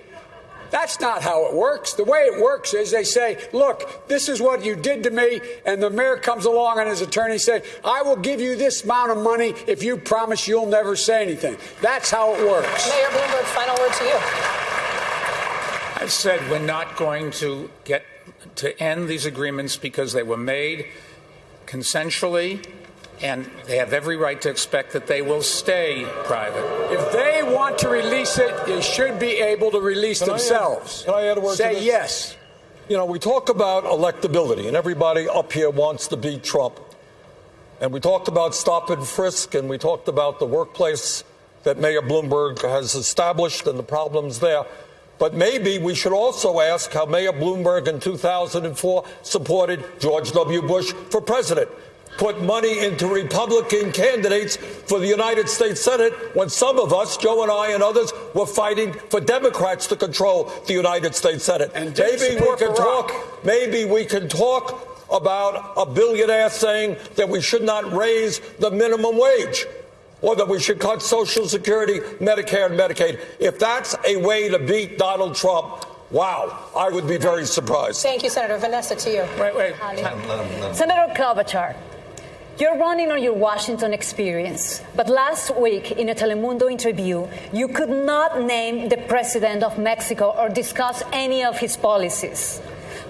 S9: That's not how it works. The way it works is they say, look, this is what you did to me, and the mayor comes along and his attorney says, I will give you this amount of money if you promise you'll never say anything. That's how it works.
S11: Mayor Bloomberg, final word to you.
S6: I've said we're not going to get to end these agreements because they were made consensually, and they have every right to expect that they will stay private.
S9: If they want to release it, they should be able to release themselves.
S1: Can I add a word to this?
S9: Say yes.
S1: You know, we talk about electability, and everybody up here wants to beat Trump. And we talked about stop and frisk, and we talked about the workplace that Mayor Bloomberg has established and the problems there. But maybe we should also ask how Mayor Bloomberg in 2004 supported George W. Bush for president, put money into Republican candidates for the United States Senate when some of us, Joe and I and others, were fighting for Democrats to control the United States Senate.
S9: And
S1: maybe we can talk about a billionaire saying that we should not raise the minimum wage, or that we should cut Social Security, Medicare, and Medicaid. If that's a way to beat Donald Trump, wow, I would be very surprised.
S11: Thank you, Senator. Vanessa, to you.
S6: Wait.
S13: Senator Klobuchar, you're running on your Washington experience, but last week in a Telemundo interview, you could not name the president of Mexico or discuss any of his policies.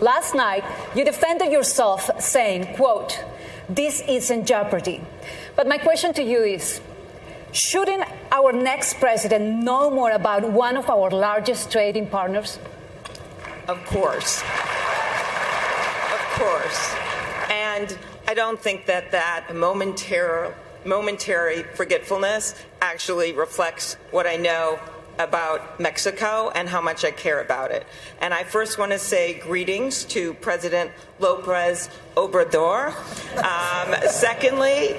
S13: Last night, you defended yourself saying, quote, this is in jeopardy. But my question to you is, shouldn't our next president know more about one of our largest trading partners?
S3: Of course. Of course. And I don't think that momentary forgetfulness actually reflects what I know about Mexico and how much I care about it. And I first want to say greetings to President López Obrador. Secondly,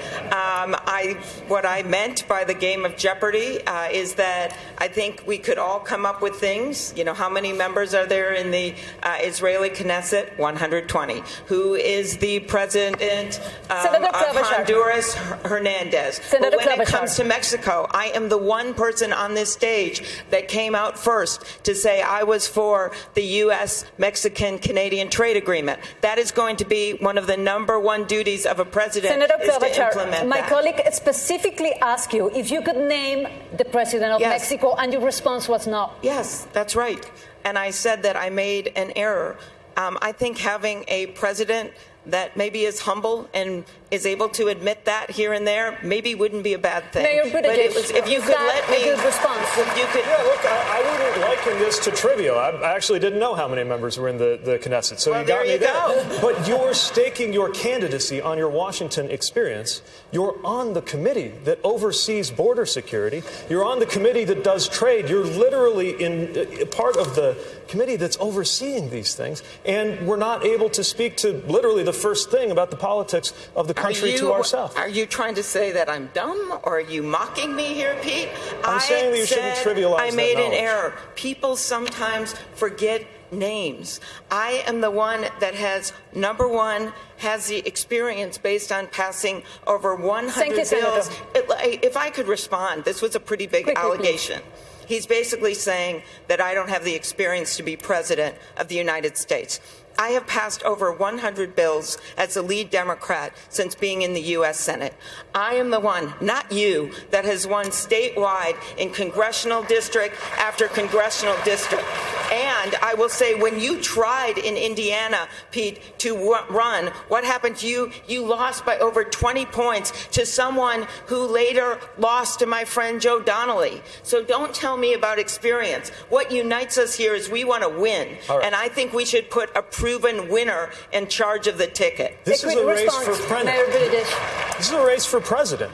S3: what I meant by the game of Jeopardy is that I think we could all come up with things. You know, how many members are there in the Israeli Knesset? 120. Who is the president of Honduras? Hernandez. But when it comes to Mexico, I am the one person on this stage that came out first to say I was for the U.S. Mexican-Canadian trade agreement. That is going to be one of the number one duties of a president.
S13: Senator
S3: is to implement
S13: my
S3: that.
S13: colleague specifically asked you if you could name the president of Mexico, and your response was no.
S3: Yes, that's right. And I said that I made an error. I think having a president that maybe is humble and is able to admit that here and there, maybe wouldn't be a bad thing.
S13: Mayor
S3: But it was, if you could let me,
S13: a good response.
S3: if you could.
S10: Yeah, look, I wouldn't liken this to trivial. I actually didn't know how many members were in the Knesset, so
S3: Well,
S10: you got
S3: there
S10: me
S3: you
S10: there.
S3: go.
S10: But you're staking your candidacy on your Washington experience. You're on the committee that oversees border security. You're on the committee that does trade. You're literally in part of the committee that's overseeing these things, and we're not able to speak to literally the first thing about the politics of the country to ourselves.
S3: Are you trying to say that I'm dumb, or are you mocking me here, Pete?
S10: I'm saying that you shouldn't trivialize
S3: I made
S10: that
S3: an
S10: knowledge.
S3: error. People sometimes forget names. I am the one that has, number one, has the experience based on passing over 100
S13: Thank you,
S3: bills.
S13: Senator.
S3: If I could respond, this was a pretty big
S13: Quickly,
S3: allegation. He's basically saying that I don't have the experience to be president of the United States. I have passed over 100 bills as the lead Democrat since being in the U.S. Senate. I am the one, not you, that has won statewide in congressional district after congressional district. And I will say, when you tried in Indiana, Pete, to run, what happened to you? You lost by over 20 points to someone who later lost to my friend Joe Donnelly. So don't tell me about experience. What unites us here is we want to win.
S10: Right.
S3: And I think we should put a proven winner in charge of the ticket.
S10: This is a race for president.
S13: Mayor British.
S10: This is a race for president.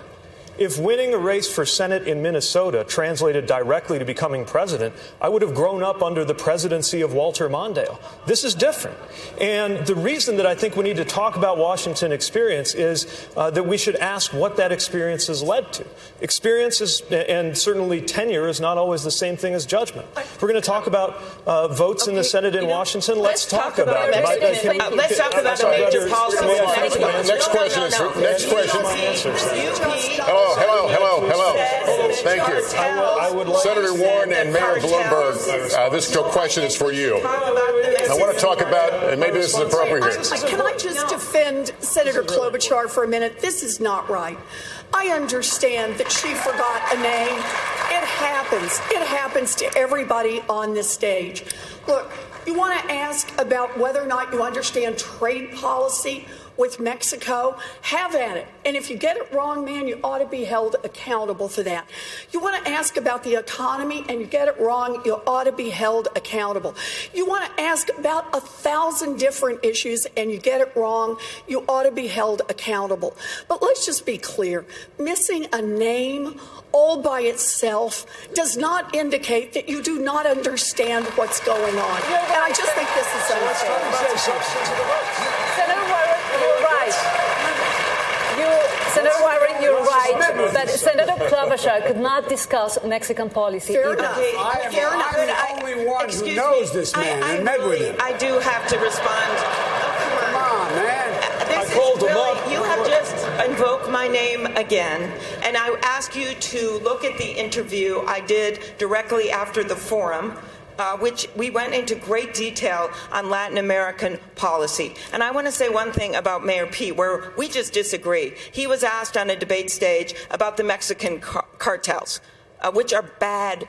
S10: If winning a race for Senate in Minnesota translated directly to becoming president, I would have grown up under the presidency of Walter Mondale. This is different. And the reason that I think we need to talk about Washington experience is that we should ask what that experience has led to. Experience is, and certainly tenure is not always the same thing as judgment. If we're going to talk about votes in the Senate in Washington, let's talk about it.
S3: Let's talk about a major policy.
S8: Next question is next question. Hello. Thank you.
S10: I would like
S8: Senator Warren and Mayor Bloomberg, this question is for you. I want to talk about, and maybe this is appropriate here.
S5: Can I just defend Senator Klobuchar for a minute? This is not right. I understand that she forgot a name. It happens. It happens to everybody on this stage. Look, you want to ask about whether or not you understand trade policy with Mexico? Have at it. And if you get it wrong, man, you ought to be held accountable for that. You want to ask about the economy and you get it wrong, you ought to be held accountable. You want to ask about 1,000 different issues and you get it wrong, you ought to be held accountable. But let's just be clear. Missing a name all by itself does not indicate that you do not understand what's going on. And I just think this is unfair.
S13: Senator Warren, you're right. Senator Warren, you're right that Senator Klobuchar could not discuss Mexican policy
S5: Fair
S13: either.
S5: enough.
S9: I'm the only one who knows this man and met with him.
S3: I do have to respond.
S9: Come on, man.
S3: You have just invoked my name again, and I ask you to look at the interview I did directly after the forum, which we went into great detail on Latin American policy. And I want to say one thing about Mayor Pete, where we just disagree. He was asked on a debate stage about the Mexican cartels, which are bad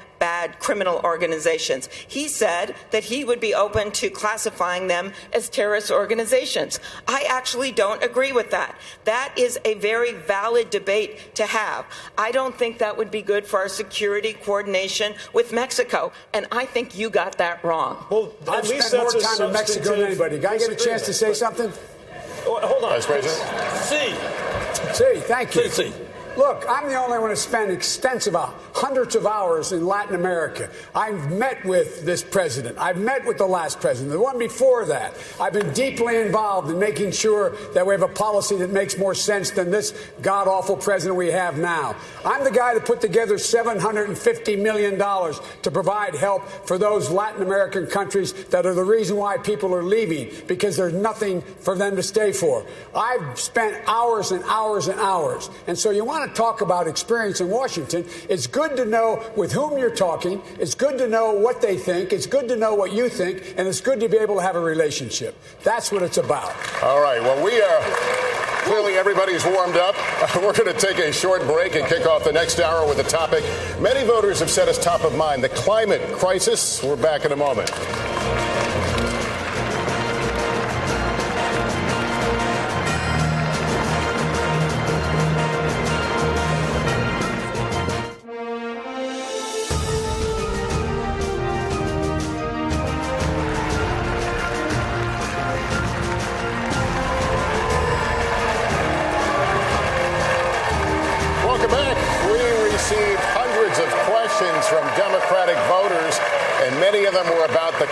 S3: criminal organizations. He said that he would be open to classifying them as terrorist organizations. I actually don't agree with that. That is a very valid debate to have. I don't think that would be good for our security coordination with Mexico, and I think you got that wrong.
S10: Well,
S9: I've spent more time in Mexico than anybody. Can I get a chance to say something?
S10: Hold on.
S8: Vice President.
S9: Thank you. Look, I'm the only one who spent extensive hundreds of hours in Latin America. I've met with this president. I've met with the last president, the one before that. I've been deeply involved in making sure that we have a policy that makes more sense than this god-awful president we have now. I'm the guy that put together $750 million to provide help for those Latin American countries that are the reason why people are leaving, because there's nothing for them to stay for. I've spent hours and hours and hours. And so you want to talk about experience in Washington, it's good to know with whom you're talking. It's good to know what they think. It's good to know what you think. And it's good to be able to have a relationship. That's what it's about.
S8: All right. Well, we are clearly everybody's warmed up. We're going to take a short break and kick off the next hour with a topic many voters have said is top of mind, the climate crisis. We're back in a moment.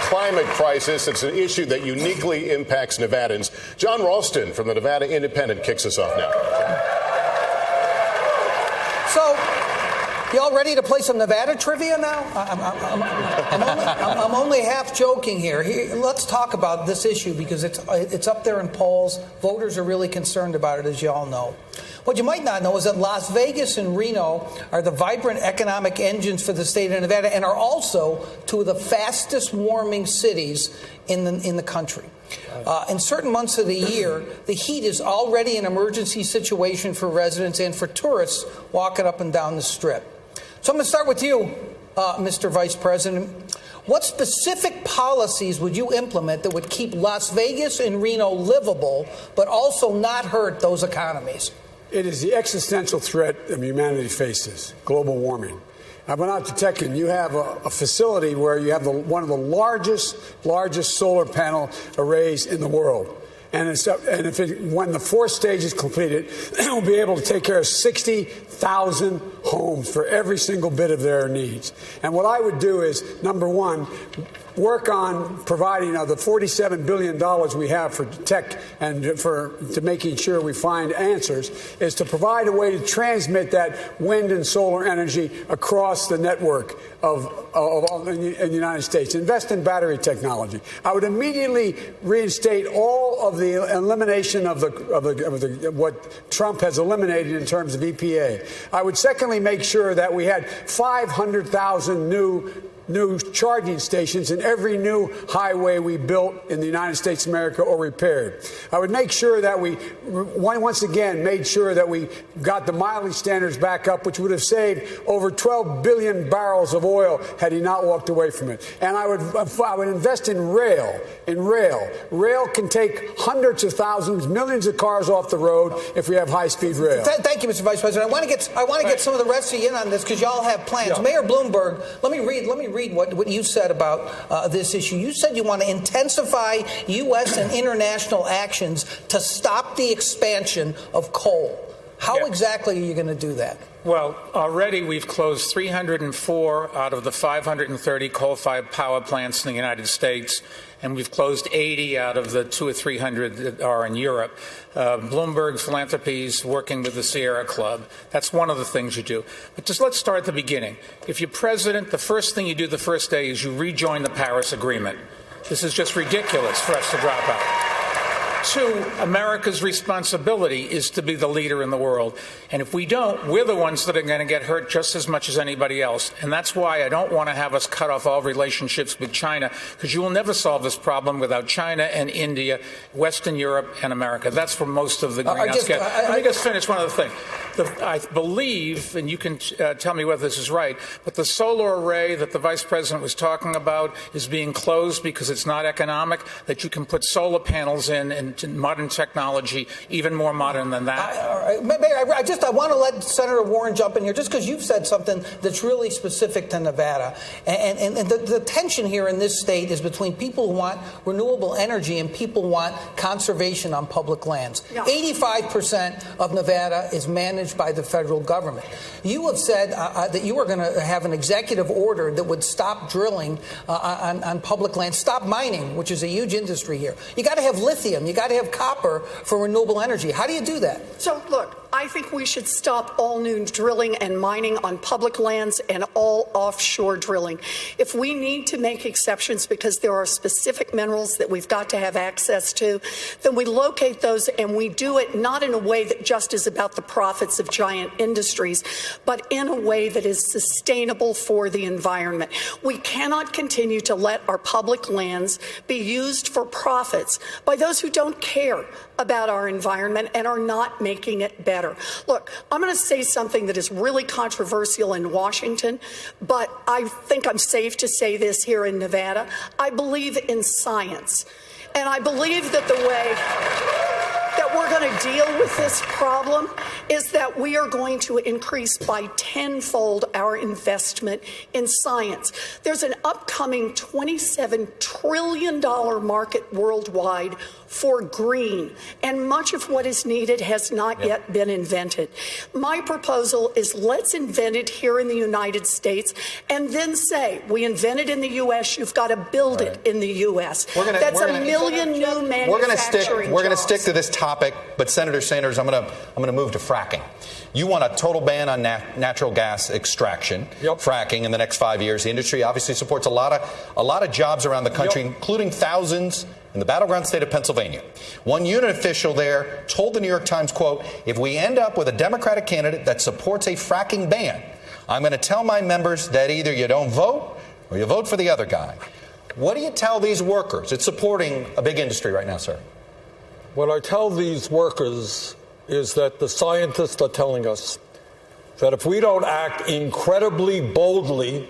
S8: climate crisis. It's an issue that uniquely impacts Nevadans. John Ralston from the Nevada Independent kicks us off now.
S14: So, y'all ready to play some Nevada trivia now? I'm only half joking here. Let's talk about this issue because it's up there in polls. Voters are really concerned about it, as you all know. What you might not know is that Las Vegas and Reno are the vibrant economic engines for the state of Nevada and are also two of the fastest warming cities in the country. In certain months of the year, the heat is already an emergency situation for residents and for tourists walking up and down the Strip. So I'm going to start with you, Mr. Vice President. What specific policies would you implement that would keep Las Vegas and Reno livable, but also not hurt those economies?
S9: It is the existential threat that humanity faces, global warming. I went out to Tekken. You have a facility where you have one of the largest solar panel arrays in the world. And when the fourth stage is completed, it will be able to take care of 60,000 homes for every single bit of their needs. And what I would do is, number one, work on providing the $47 billion we have for tech and to making sure we find answers, is to provide a way to transmit that wind and solar energy across the network in the United States. Invest in battery technology. I would immediately reinstate all of the elimination of what Trump has eliminated in terms of EPA. I would secondly make sure that we had 500,000 new charging stations in every new highway we built in the United States of America or repaired. I would make sure that we, once again, made sure that we got the mileage standards back up, which would have saved over 12 billion barrels of oil had he not walked away from it. And I would invest in rail. Rail can take hundreds of thousands, millions of cars off the road if we have high-speed rail.
S14: Thank you, Mr. Vice President. I want to get some of the rest of you in on this because y'all have plans. Yeah. Mayor Bloomberg, let me read what you said about this issue. You said you want to intensify U.S. and international actions to stop the expansion of coal. How exactly are you going to do that?
S6: Well, already we've closed 304 out of the 530 coal-fired power plants in the United States, and we've closed 80 out of the 200 or 300 that are in Europe. Bloomberg Philanthropies working with the Sierra Club. That's one of the things you do. But just let's start at the beginning. If you're president, the first thing you do the first day is you rejoin the Paris Agreement. This is just ridiculous for us to drop out. Two, America's responsibility is to be the leader in the world. And if we don't, we're the ones that are going to get hurt just as much as anybody else. And that's why I don't want to have us cut off all relationships with China, because you will never solve this problem without China and India, Western Europe and America. That's where most of the greenhouse gas. Let me just finish one other thing. I believe, and you can tell me whether this is right, but the solar array that the Vice President was talking about is being closed because it's not economic, that you can put solar panels in and modern technology, even more modern than that.
S14: I want to let Senator Warren jump in here, just because you've said something that's really specific to Nevada. And the tension here in this state is between people who want renewable energy and people who want conservation on public lands. Yeah. 85% of Nevada is managed by the federal government. You have said that you are going to have an executive order that would stop drilling on public land, stop mining, which is a huge industry here. You got to have lithium. You got to have copper for renewable energy. How do you do that?
S5: So, look, I think we should stop all new drilling and mining on public lands and all offshore drilling. If we need to make exceptions because there are specific minerals that we've got to have access to, then we locate those and we do it not in a way that just is about the profits of giant industries, but in a way that is sustainable for the environment. We cannot continue to let our public lands be used for profits by those who don't care about our environment and are not making it better. Look, I'm going to say something that is really controversial in Washington, but I think I'm safe to say this here in Nevada. I believe in science, and I believe that the way that we're going to deal with this problem is that we are going to increase by tenfold our investment in science. There's an upcoming $27 trillion market worldwide for green, and much of what is needed has not yet been invented. My proposal is let's invent it here in the United States and then say, we invented in the U.S., you've got to build it in the U.S. That's a million new manufacturing
S12: We're going to
S5: jobs.
S12: stick to this topic, but Senator Sanders, I'm going to move to fracking. You want a total ban on natural gas extraction, fracking, in the next 5 years. The industry obviously supports a lot of jobs around the country, including thousands in the battleground state of Pennsylvania. One unit official there told the New York Times, quote, if we end up with a Democratic candidate that supports a fracking ban, I'm going to tell my members that either you don't vote or you vote for the other guy. What do you tell these workers? It's supporting a big industry right now, sir.
S1: What I tell these workers is that the scientists are telling us that if we don't act incredibly boldly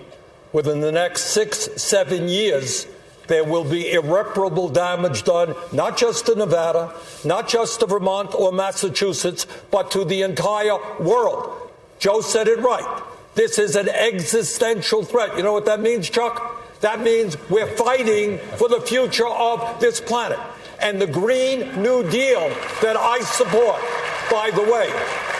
S1: within the next 6-7 years, there will be irreparable damage done, not just to Nevada, not just to Vermont or Massachusetts, but to the entire world. Joe said it right. This is an existential threat. You know what that means, Chuck? That means we're fighting for the future of this planet. And the Green New Deal that I support, by the way,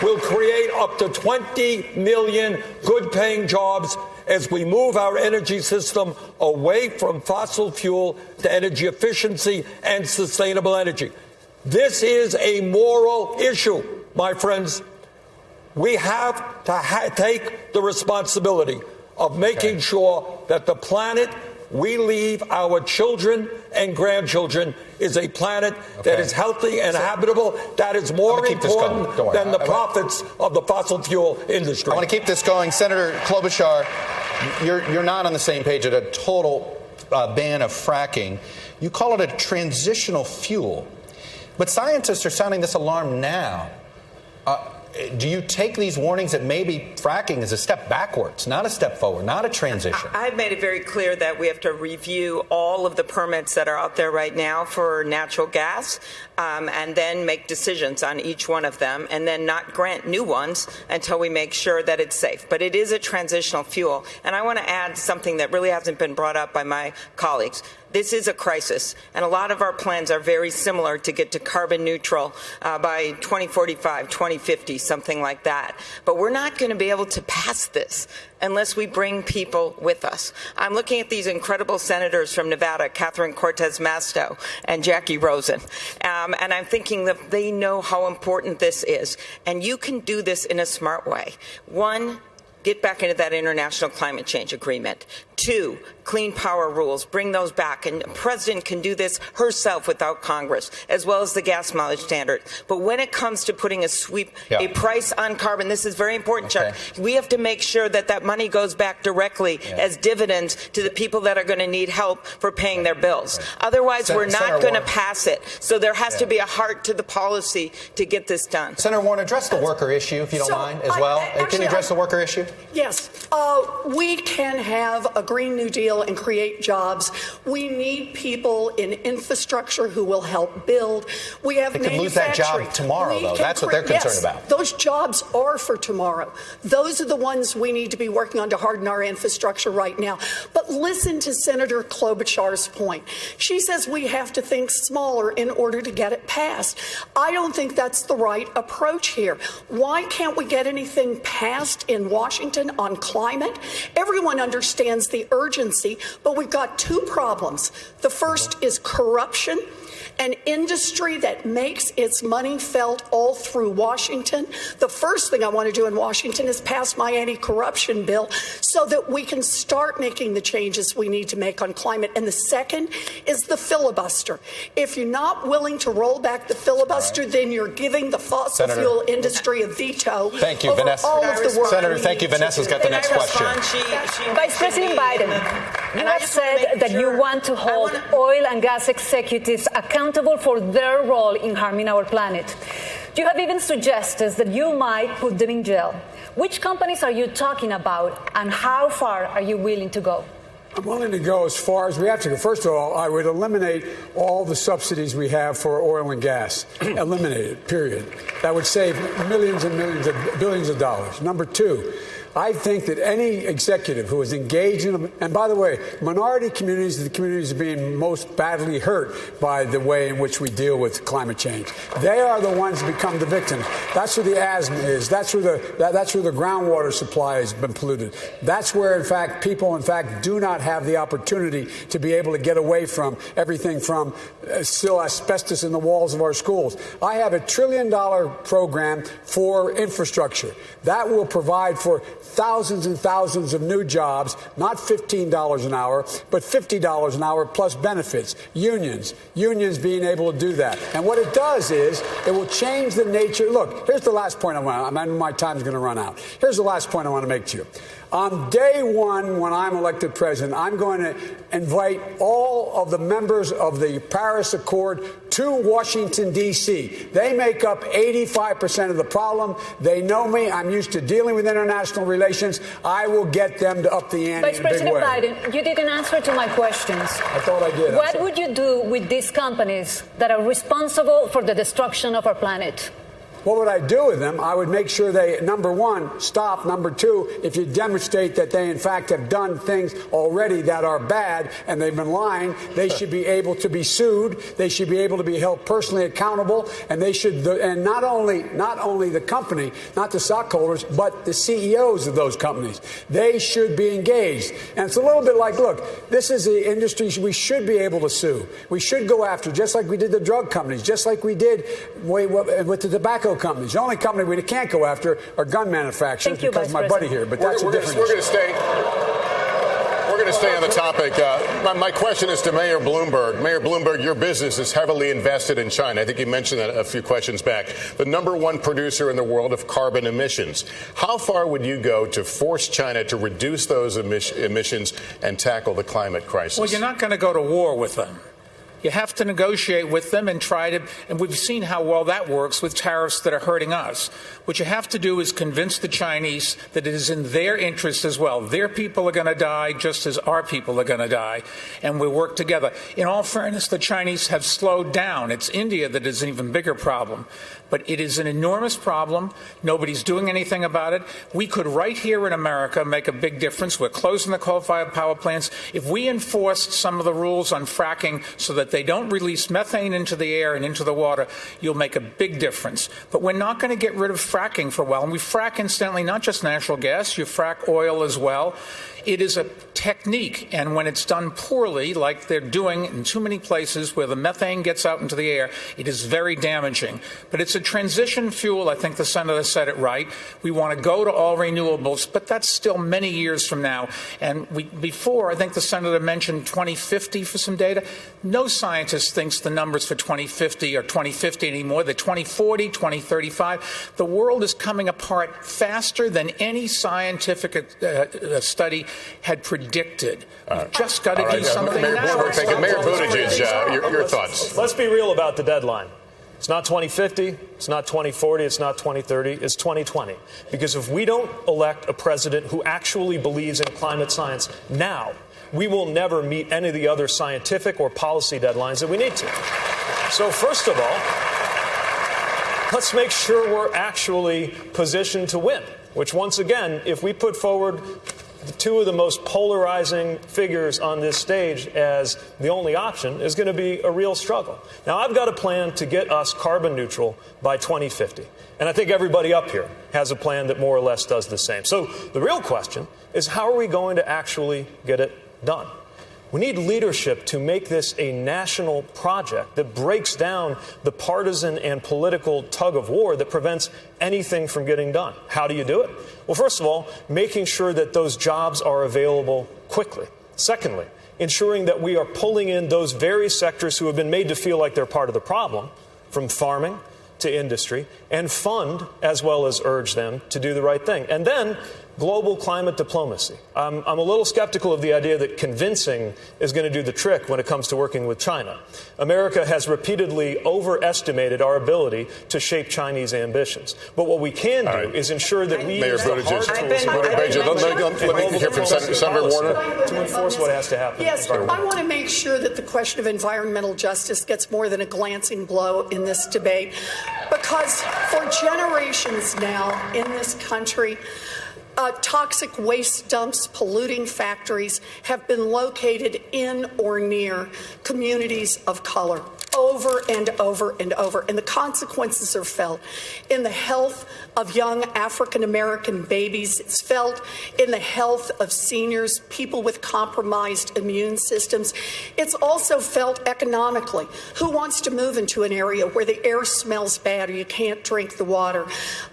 S1: will create up to 20 million good-paying jobs as we move our energy system away from fossil fuel to energy efficiency and sustainable energy. This is a moral issue, my friends. We have to take the responsibility of making sure that the planet we leave our children and grandchildren is a planet that is healthy and habitable. That is more important than the profits of the fossil fuel industry.
S12: I want to keep this going. Senator Klobuchar, you're not on the same page at a total ban of fracking. You call it a transitional fuel. But scientists are sounding this alarm now. Do you take these warnings that maybe fracking is a step backwards, not a step forward, not a transition?
S3: I've made it very clear that we have to review all of the permits that are out there right now for natural gas, and then make decisions on each one of them, and then not grant new ones until we make sure that it's safe. But it is a transitional fuel. And I want to add something that really hasn't been brought up by my colleagues. This is a crisis, and a lot of our plans are very similar to get to carbon neutral by 2045, 2050, something like that. But we're not going to be able to pass this unless we bring people with us. I'm looking at these incredible senators from Nevada, Catherine Cortez Masto and Jackie Rosen, and I'm thinking that they know how important this is. And you can do this in a smart way. One, get back into that international climate change agreement. 2, clean power rules, bring those back. And the president can do this herself without Congress, as well as the gas mileage standard. But when it comes to putting a price on carbon, this is very important, Chuck. We have to make sure that that money goes back directly as dividends to the people that are going to need help for paying their bills. Otherwise, we're not going to pass it. So there has to be a heart to the policy to get this done.
S12: Senator Warren, address the worker issue, if you don't mind, as well. Can you address the worker issue?
S5: Yes. We can have a Green New Deal and create jobs. We need people in infrastructure who will help build. We have
S12: manufacturing. They could lose that job tomorrow, though. That's what they're concerned about.
S5: Those jobs are for tomorrow. Those are the ones we need to be working on to harden our infrastructure right now. But listen to Senator Klobuchar's point. She says we have to think smaller in order to get it passed. I don't think that's the right approach here. Why can't we get anything passed in Washington on climate? Everyone understands the urgency, but we've got 2 problems. The first is corruption. An industry that makes its money felt all through Washington. The first thing I want to do in Washington is pass my anti-corruption bill so that we can start making the changes we need to make on climate. And the second is the filibuster. If you're not willing to roll back the filibuster, then you're giving the fossil fuel industry a veto.
S12: Thank you, Vanessa.
S5: All of the work
S12: Senator, thank you. Vanessa's got the next question.
S13: Vice President Biden, you have said that you want to hold oil and gas executives accountable for their role in harming our planet. You have even suggested that you might put them in jail. Which companies are you talking about, and how far are you willing to go?
S9: I'm willing to go as far as we have to go. First of all, I would eliminate all the subsidies we have for oil and gas. Eliminate it, period. That would save millions and millions of billions of dollars. Number 2, I think that any executive who is engaged in, and by the way, minority communities are the communities being most badly hurt by the way in which we deal with climate change. They are the ones who become the victims. That's where the asthma is. That's where the groundwater supply has been polluted. That's where, in fact, people, do not have the opportunity to be able to get away from everything from still asbestos in the walls of our schools. I have $1 trillion program for infrastructure. That will provide for thousands and thousands of new jobs, not $15 an hour, but $50 an hour plus benefits. Unions being able to do that. And what it does is it will change the nature. Look, here's the last point my time's going to run out. Here's the last point I want to make to you. On day one, when I'm elected president, I'm going to invite all of the members of the Paris Accord to Washington, D.C. They make up 85% of the problem. They know me. I'm used to dealing with international relations. I will get them to up the ante
S13: Vice
S9: in a big
S13: President
S9: way.
S13: Biden, you didn't answer to my questions.
S9: I thought I did.
S13: What would you do with these companies that are responsible for the destruction of our planet?
S9: What would I do with them? I would make sure they, number one, stop. Number two, if you demonstrate that they, in fact, have done things already that are bad and they've been lying, they should be able to be sued. They should be able to be held personally accountable. And they should, and not only the company, not the stockholders, but the CEOs of those companies. They should be engaged. And it's a little bit like, look, this is the industry we should be able to sue. We should go after, just like we did the drug companies, just like we did with the tobacco companies. The only company we can't go after are gun manufacturers because my buddy here. But that's a different issue.
S8: We're going to stay on the topic. My question is to Mayor Bloomberg. Mayor Bloomberg, your business is heavily invested in China. I think you mentioned that a few questions back. The #1 producer in the world of carbon emissions. How far would you go to force China to reduce those emissions and tackle the climate crisis?
S6: Well, you're not going to go to war with them. You have to negotiate with them and try to, and we've seen how well that works with tariffs that are hurting us. What you have to do is convince the Chinese that it is in their interest as well. Their people are going to die just as our people are going to die, and we work together. In all fairness, the Chinese have slowed down. It's India that is an even bigger problem. But it is an enormous problem. Nobody's doing anything about it. We could, right here in America, make a big difference. We're closing the coal-fired power plants. If we enforced some of the rules on fracking so that they don't release methane into the air and into the water, you'll make a big difference. But we're not going to get rid of fracking for a while. And we frack, incidentally, not just natural gas. You frack oil as well. It is a technique, and when it's done poorly, like they're doing in too many places where the methane gets out into the air, it is very damaging. But it's a transition fuel. I think the Senator said it right. We want to go to all renewables, but that's still many years from now. And before, I think the Senator mentioned 2050 for some data. No scientist thinks the numbers for 2050 are 2050 anymore. They're 2040, 2035. The world is coming apart faster than any scientific study had predicted. You've just got to do something now.
S8: Mayor Buttigieg, your thoughts.
S10: Let's be real about the deadline. It's not 2050, it's not 2040, it's not 2030, it's 2020. Because if we don't elect a president who actually believes in climate science now, we will never meet any of the other scientific or policy deadlines that we need to. So first of all, let's make sure we're actually positioned to win, which once again, if we put forward two of the most polarizing figures on this stage as the only option, is going to be a real struggle. Now, I've got a plan to get us carbon neutral by 2050. And I think everybody up here has a plan that more or less does the same. So the real question is, how are we going to actually get it done? We need leadership to make this a national project that breaks down the partisan and political tug of war that prevents anything from getting done. How do you do it? Well, first of all, making sure that those jobs are available quickly. Secondly, ensuring that we are pulling in those very sectors who have been made to feel like they're part of the problem, from farming to industry, and fund as well as urge them to do the right thing. And then global climate diplomacy. I'm a little skeptical of the idea that convincing is going to do the trick when it comes to working with China. America has repeatedly overestimated our ability to shape Chinese ambitions. But what we can do is ensure that we use the hard tools
S8: let me hear from Senator Warner
S10: to enforce what has to happen.
S5: Yes, I want to make sure that the question of environmental justice gets more than a glancing blow in this debate, because for generations now in this country, toxic waste dumps, polluting factories have been located in or near communities of color over and over and over. And the consequences are felt in the health of young African American babies. It's felt in the health of seniors, people with compromised immune systems. It's also felt economically. Who wants to move into an area where the air smells bad or you can't drink the water?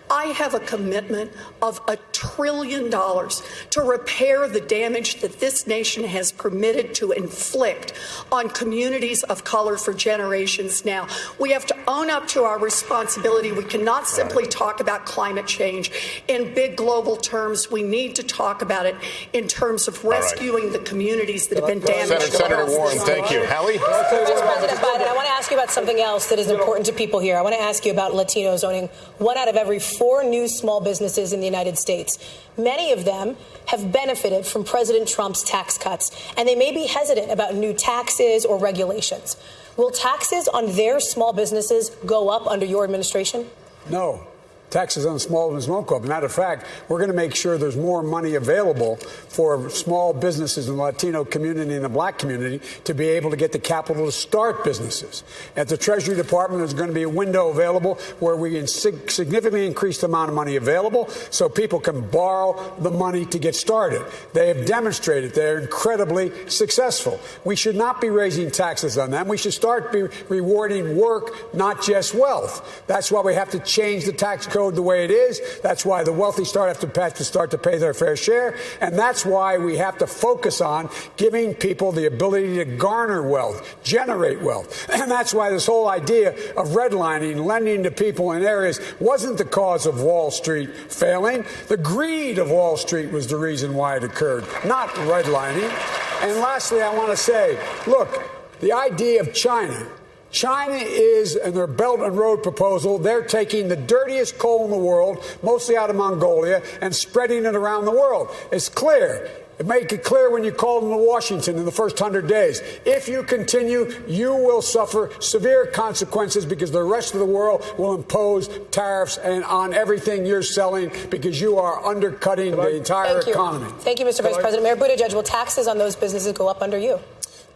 S5: I have a commitment of $1 trillion to repair the damage that this nation has permitted to inflict on communities of color for generations now. We have to own up to our responsibility. We cannot simply talk about climate change in big global terms. We need to talk about it in terms of rescuing the communities that have been damaged.
S8: Senator Warren, thank you. Hallie?
S11: Vice President Biden, I want to ask you about something else that is important to people here. I want to ask you about Latinos owning 1 out of every 4 new small businesses in the United States. Many of them have benefited from President Trump's tax cuts, and they may be hesitant about new taxes or regulations. Will taxes on their small businesses go up under your administration?
S9: No. Taxes on small business won't go up. Matter of fact, we're going to make sure there's more money available for small businesses in the Latino community and the black community to be able to get the capital to start businesses. At the Treasury Department, there's going to be a window available where we can significantly increase the amount of money available so people can borrow the money to get started. They have demonstrated they're incredibly successful. We should not be raising taxes on them. We should start rewarding work, not just wealth. That's why we have to change the tax code the way it is. That's why the wealthy have to start to pay their fair share. And that's why we have to focus on giving people the ability to garner wealth, generate wealth. And that's why this whole idea of redlining, lending to people in areas wasn't the cause of Wall Street failing. The greed of Wall Street was the reason why it occurred, not redlining. And lastly, I want to say, look, the idea of China is, in their Belt and Road proposal, they're taking the dirtiest coal in the world, mostly out of Mongolia, and spreading it around the world. It's clear. It made it clear when you called into Washington in the first 100 days. If you continue, you will suffer severe consequences because the rest of the world will impose tariffs on everything you're selling because you are undercutting the entire economy.
S11: Thank you, Mr. Vice President. Mayor Buttigieg, will taxes on those businesses go up under you?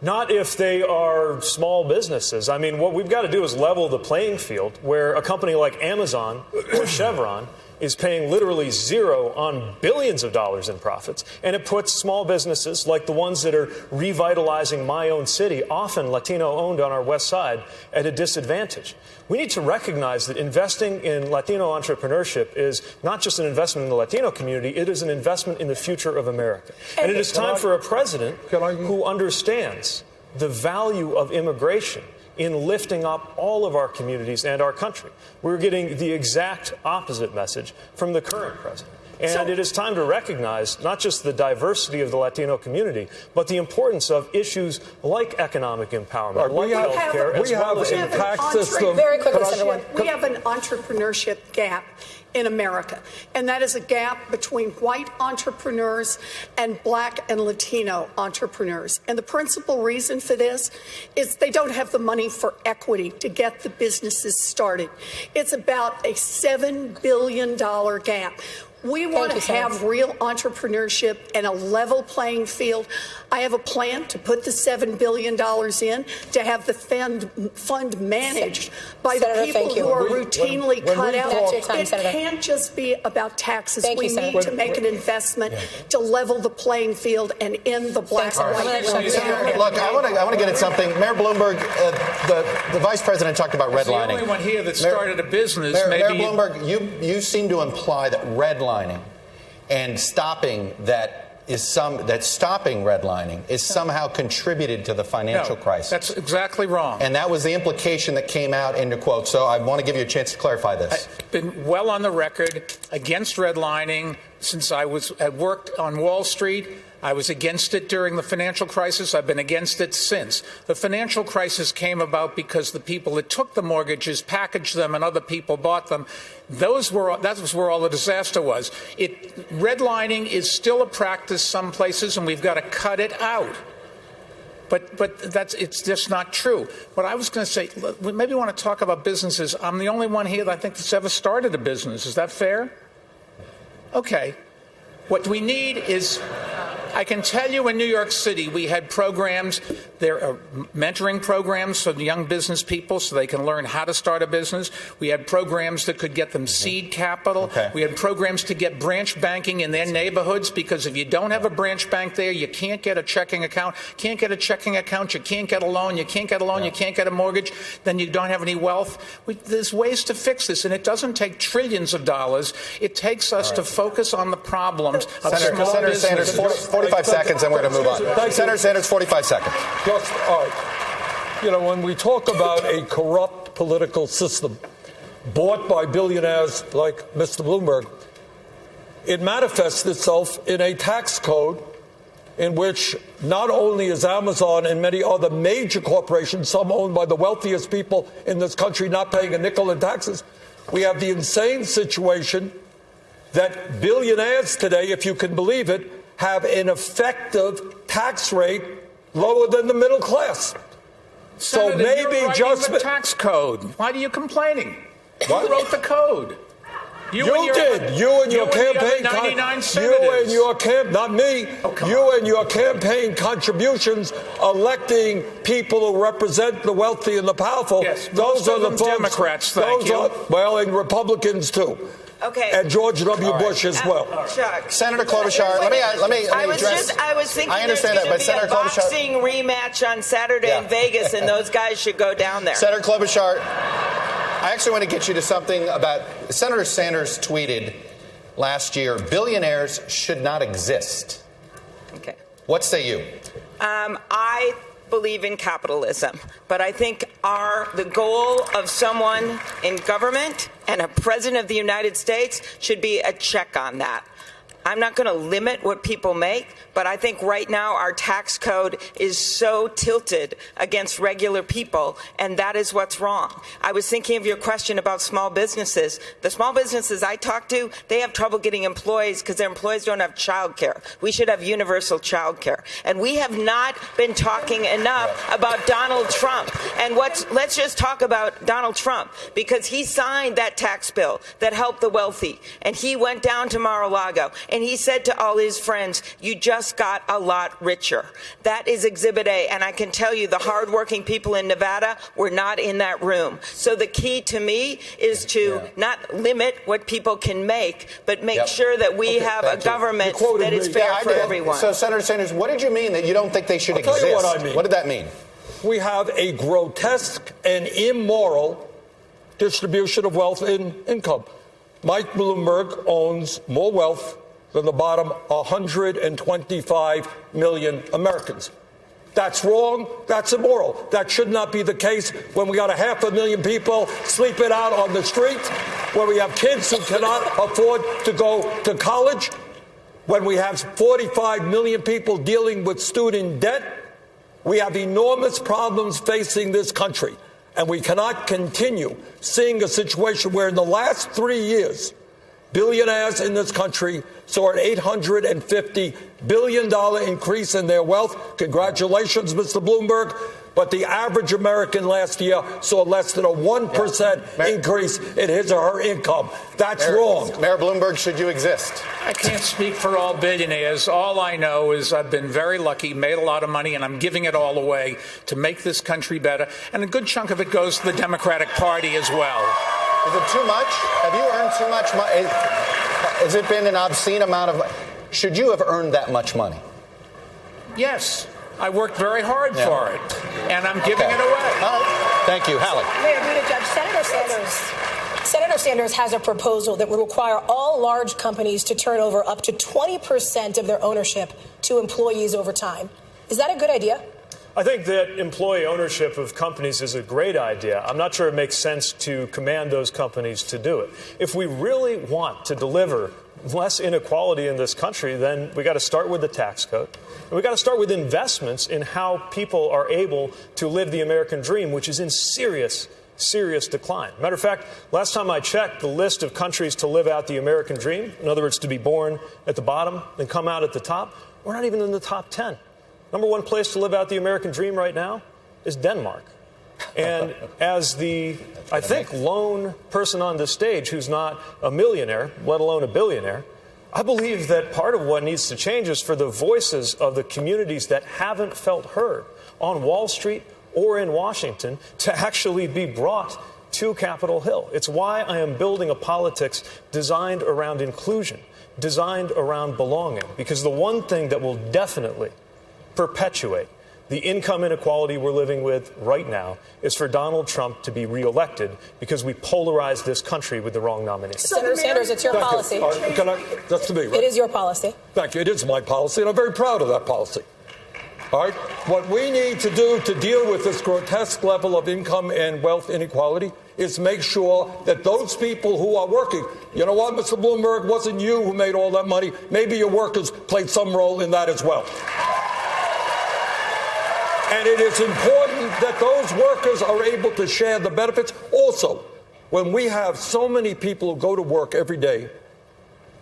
S10: Not if they are small businesses. I mean, what we've got to do is level the playing field where a company like Amazon or Chevron is paying literally zero on billions of dollars in profits. And it puts small businesses like the ones that are revitalizing my own city, often Latino-owned on our west side, at a disadvantage. We need to recognize that investing in Latino entrepreneurship is not just an investment in the Latino community, it is an investment in the future of America. And it is time for a president who understands the value of immigration in lifting up all of our communities and our country. We're getting the exact opposite message from the current president. And it is time to recognize not just the diversity of the Latino community, but the importance of issues like economic empowerment, like health care, as well as in the tax system.
S11: Very quickly, Senator Warren.
S5: We have an entrepreneurship gap in America, and that is a gap between white entrepreneurs and black and Latino entrepreneurs. And the principal reason for this is they don't have the money for equity to get the businesses started. It's about a $7 billion gap. We want to have real entrepreneurship and a level playing field. I have a plan to put the $7 billion in to have the fund managed by the people who are routinely cut out. It can't just be about taxes. We need to make an investment to level the playing field and end the black and white.
S12: Look, I want to get at something. Mayor Bloomberg, the vice president talked about redlining.
S6: The only one here that started a business.
S12: Mayor Bloomberg, you seem to imply that redlining and stopping redlining is somehow contributed to the financial crisis.
S6: That's exactly wrong.
S12: And that was the implication that came out in the quote. So I want to give you a chance to clarify this.
S6: I've been well on the record against redlining since I worked on Wall Street. I was against it during the financial crisis. I've been against it since. The financial crisis came about because the people that took the mortgages packaged them and other people bought them. That was where all the disaster was. Redlining is still a practice some places, and we've got to cut it out. But it's just not true. What I was going to say, maybe we want to talk about businesses. I'm the only one here that I think that's ever started a business. Is that fair? Okay. What we need is, I can tell you in New York City, we had programs, there are mentoring programs for the young business people so they can learn how to start a business. We had programs that could get them seed capital.
S12: Okay.
S6: We had programs to get branch banking in their neighborhoods, because if you don't have a branch bank there, you can't get a checking account. Can't get a checking account, you can't get a loan. You can't get a loan, you can't get a mortgage. Then you don't have any wealth. There's ways to fix this, and it doesn't take trillions of dollars. It takes us to focus on the problems of
S12: Senator Sanders, 45 seconds, and we're going to move on. Senator Sanders, 45 seconds.
S1: All right. You know, when we talk about a corrupt political system bought by billionaires like Mr. Bloomberg, it manifests itself in a tax code in which not only is Amazon and many other major corporations, some owned by the wealthiest people in this country, not paying a nickel in taxes, we have the insane situation that billionaires today, if you can believe it, have an effective tax rate lower than the middle class.
S6: Senator,
S1: so maybe
S6: you're
S1: just
S6: the tax code. Why are you complaining?
S1: What?
S6: Who wrote the code?
S1: You did. You and your campaign. Not me. You and your campaign contributions electing people who represent the wealthy and the powerful.
S6: Yes,
S1: those are the folks.
S6: Democrats. Thank you.
S1: Well, and Republicans too.
S3: Okay.
S1: And George W. Bush as well.
S3: Chuck.
S12: Senator Klobuchar, let me address.
S3: I was thinking
S12: I understand that, but Senator
S3: a boxing rematch on Saturday in Vegas, and those guys should go down there.
S12: Senator Klobuchar, I actually want to get you to something about Senator Sanders tweeted last year, billionaires should not exist.
S3: Okay.
S12: What say you?
S3: I believe in capitalism, but I think the goal of someone in government and a president of the United States should be a check on that. I'm not going to limit what people make, but I think right now our tax code is so tilted against regular people, and that is what's wrong. I was thinking of your question about small businesses. The small businesses I talk to, they have trouble getting employees because their employees don't have child care. We should have universal child care. And we have not been talking enough about Donald Trump. And let's just talk about Donald Trump, because he signed that tax bill that helped the wealthy, and he went down to Mar-a-Lago. And he said to all his friends, you just got a lot richer. That is Exhibit A. And I can tell you the hardworking people in Nevada were not in that room. So the key to me is to not limit what people can make, but make sure that we have a government that is fair for everyone.
S12: So, Senator Sanders, what did you mean that you don't think they should exist?
S1: Tell you what I mean.
S12: What did that mean?
S1: We have a grotesque and immoral distribution of wealth and income. Mike Bloomberg owns more wealth than the bottom 125 million Americans. That's wrong. That's immoral. That should not be the case when we got 500,000 people sleeping out on the streets, when we have kids who cannot afford to go to college, when we have 45 million people dealing with student debt. We have enormous problems facing this country, and we cannot continue seeing a situation where in the last 3 years, billionaires in this country saw an $850 billion increase in their wealth. Congratulations, Mr. Bloomberg. But the average American last year saw less than a 1% increase in his or her income. That's wrong.
S12: Mayor Bloomberg, should you exist?
S6: I can't speak for all billionaires. All I know is I've been very lucky, made a lot of money, and I'm giving it all away to make this country better. And a good chunk of it goes to the Democratic Party as well.
S12: Is it too much? Have you earned too much money? Has it been an obscene amount of... Should you have earned that much money?
S6: Yes. I worked very hard for it, and I'm giving it away.
S12: Thank you. Hallie.
S11: Mayor Buttigieg, Senator Sanders has a proposal that would require all large companies to turn over up to 20% of their ownership to employees over time. Is that a good idea?
S10: I think that employee ownership of companies is a great idea. I'm not sure it makes sense to command those companies to do it. If we really want to deliver less inequality in this country, then we got to start with the tax code. And we got to start with investments in how people are able to live the American dream, which is in serious decline. Matter of fact, last time I checked, the list of countries to live out the American dream, in other words, to be born at the bottom and come out at the top, we're not even in the top 10. Number one place to live out the American dream right now is Denmark. And as the, I think, lone person on this stage who's not a millionaire, let alone a billionaire, I believe that part of what needs to change is for the voices of the communities that haven't felt heard on Wall Street or in Washington to actually be brought to Capitol Hill. It's why I am building a politics designed around inclusion, designed around belonging, because the one thing that will definitely perpetuate the income inequality we're living with right now is for Donald Trump to be reelected because we polarized this country with the wrong nominee.
S11: Senator Sanders, it's your policy.
S1: That's to me, right?
S11: It is your policy.
S1: Thank you. It is my policy, and I'm very proud of that policy. All right? What we need to do to deal with this grotesque level of income and wealth inequality is make sure that those people who are working, you know what, Mr. Bloomberg, wasn't you who made all that money. Maybe your workers played some role in that as well. And it is important that those workers are able to share the benefits. Also, when we have so many people who go to work every day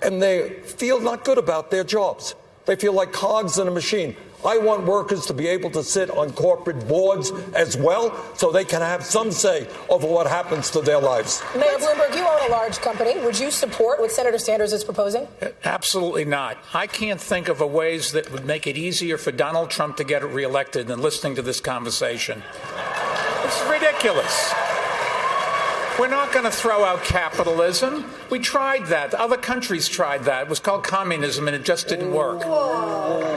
S1: and they feel not good about their jobs, they feel like cogs in a machine. I want workers to be able to sit on corporate boards as well so they can have some say over what happens to their lives.
S11: Mayor Bloomberg, you own a large company. Would you support what Senator Sanders is proposing?
S6: Absolutely not. I can't think of ways that would make it easier for Donald Trump to get reelected than listening to this conversation. It's ridiculous. We're not going to throw out capitalism. We tried that. Other countries tried that. It was called communism, and it just didn't work.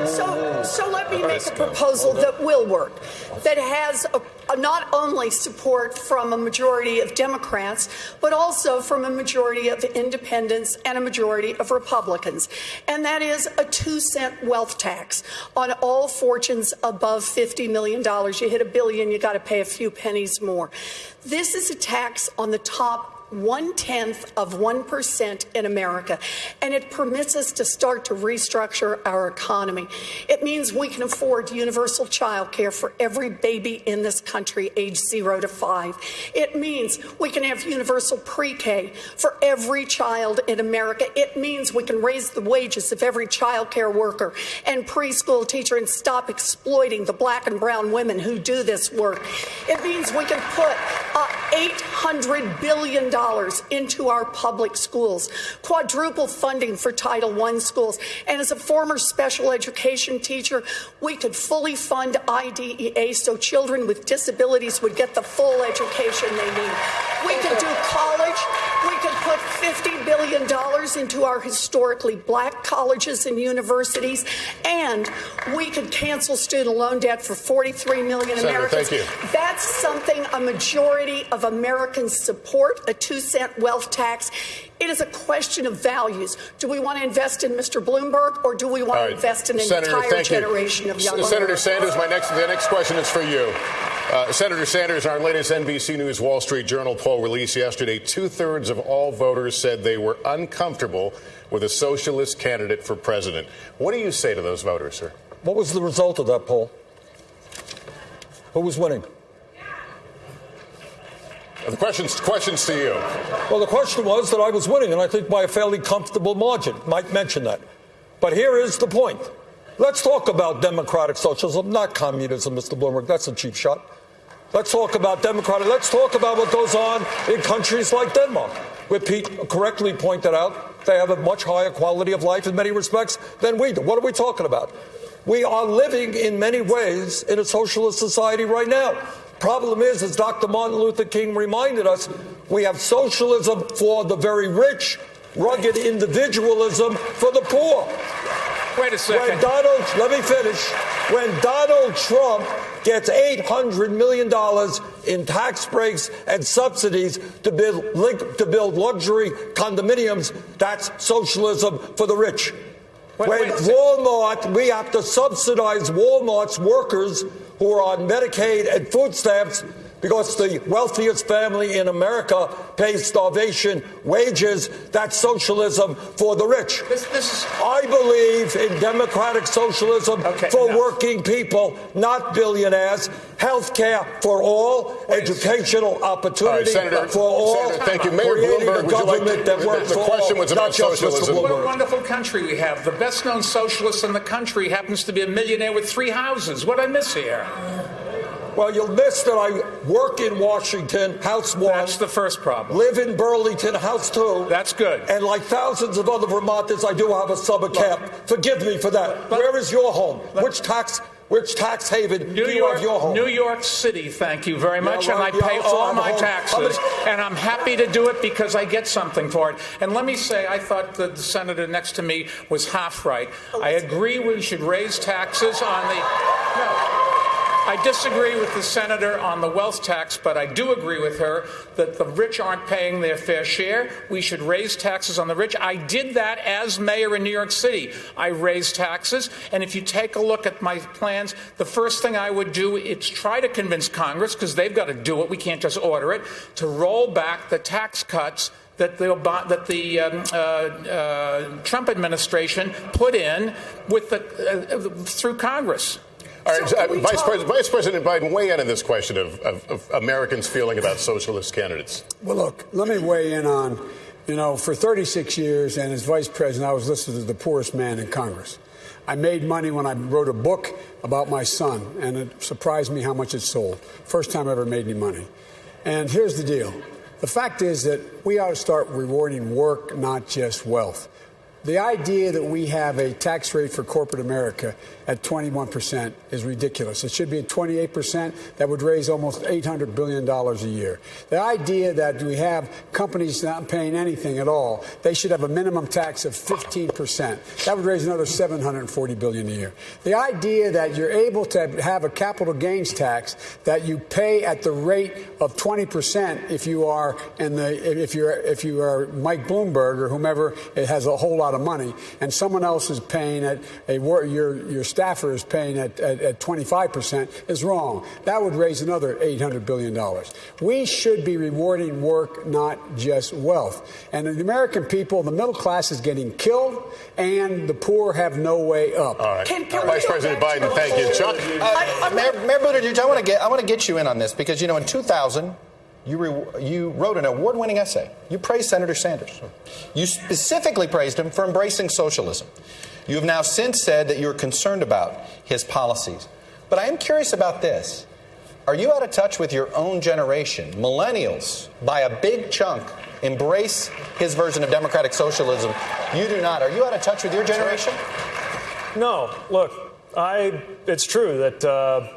S5: So let me make a proposal that will work, that has not only support from a majority of Democrats, but also from a majority of independents and a majority of Republicans. And that is a 2-cent wealth tax on all fortunes above $50 million. You hit $1 billion, you got to pay a few pennies more. This is a tax on the top 0.1% in America, and it permits us to start to restructure our economy. It means we can afford universal child care for every baby in this country age 0 to 5. It means we can have universal pre-K for every child in America. It means we can raise the wages of every child care worker and preschool teacher and stop exploiting the black and brown women who do this work. It means we can put $800 billion into our public schools, quadruple funding for Title I schools. And as a former special education teacher, we could fully fund IDEA so children with disabilities would get the full education they need. We could do college. We could put $50 billion into our historically black colleges and universities, and we could cancel student loan debt for 43 million Americans.
S8: Thank you.
S5: That's something a majority of Americans support, a 2-cent wealth tax. It is a question of values. Do we want to invest in Mr. Bloomberg, or do we want to invest in an entire generation of young
S8: Senator
S5: Americans?
S8: Sanders, the next question is for you. Senator Sanders, our latest NBC News Wall Street Journal poll released yesterday, 2/3 of all voters said they were uncomfortable with a socialist candidate for president. What do you say to those voters, sir?
S1: What was the result of that poll? Who was winning?
S8: The question's to you.
S1: Well, the question was that I was winning, and I think by a fairly comfortable margin. Might mention that. But here is the point. Let's talk about democratic socialism, not communism, Mr. Bloomberg. That's a cheap shot. Let's talk about democratic. Let's talk about what goes on in countries like Denmark, where Pete correctly pointed out they have a much higher quality of life in many respects than we do. What are we talking about? We are living in many ways in a socialist society right now. Problem is, as Dr. Martin Luther King reminded us, we have socialism for the very rich, rugged individualism for the poor.
S6: Wait a second.
S1: Let me finish. When Donald Trump gets $800 million in tax breaks and subsidies to build luxury condominiums, that's socialism for the rich. When Walmart, we have to subsidize Walmart's workers who are on Medicaid and food stamps because the wealthiest family in America pays starvation wages. That's socialism for the rich. I believe in democratic socialism for working people, not billionaires. Health care for all, educational opportunity for all.
S8: Senator, thank you. Mayor Bloomberg, would you like to, the question was about socialism.
S6: What a wonderful country we have. The best-known socialist in the country happens to be a millionaire with 3 houses. What I miss here?
S1: Well, you'll miss that I work in Washington, House 1.
S6: That's the first problem.
S1: Live in Burlington, House 2.
S6: That's good.
S1: And like thousands of other Vermonters, I do have a summer camp. Forgive me for that. Where is your home? Which tax haven do you have your home?
S6: New York City, thank you very much.
S1: Yeah,
S6: and I
S1: right,
S6: pay
S1: yeah, so I
S6: all
S1: have a
S6: my
S1: home.
S6: taxes. And I'm happy to do it because I get something for it. And let me say, I thought that the senator next to me was half right. I agree we should raise taxes on the... No. I disagree with the senator on the wealth tax, but I do agree with her that the rich aren't paying their fair share. We should raise taxes on the rich. I did that as mayor in New York City. I raised taxes, and if you take a look at my plans, the first thing I would do is try to convince Congress, because they've got to do it, we can't just order it, to roll back the tax cuts that the Trump administration put in with through Congress.
S8: All right, Vice President Biden, weigh in on this question of Americans' feeling about socialist candidates.
S9: Well, look, let me weigh in on, for 36 years and as vice president, I was listed as the poorest man in Congress. I made money when I wrote a book about my son, and it surprised me how much it sold. First time I ever made any money. And here's the deal. The fact is that we ought to start rewarding work, not just wealth. The idea that we have a tax rate for corporate America at 21% is ridiculous. It should be at 28%. That would raise almost $800 billion a year. The idea that we have companies not paying anything at all, they should have a minimum tax of 15%. That would raise another $740 billion a year. The idea that you're able to have a capital gains tax that you pay at the rate of 20% if you are if you are Mike Bloomberg or whomever has a whole lot of money, and someone else is paying at your staffer is paying at 25% is wrong. That would raise another $800 billion. We should be rewarding work, not just wealth. And the American people, the middle class is getting killed, and the poor have no way up.
S8: All right. Vice President Biden, thank you. Chuck?
S12: Mayor Buttigieg, I want to get you in on this because, in 2000, you wrote an award-winning essay. You praised Senator Sanders. You specifically praised him for embracing socialism. You have now since said that you're concerned about his policies. But I am curious about this. Are you out of touch with your own generation? Millennials, by a big chunk, embrace his version of democratic socialism. You do not. Are you out of touch with your generation?
S10: No. Look. It's true that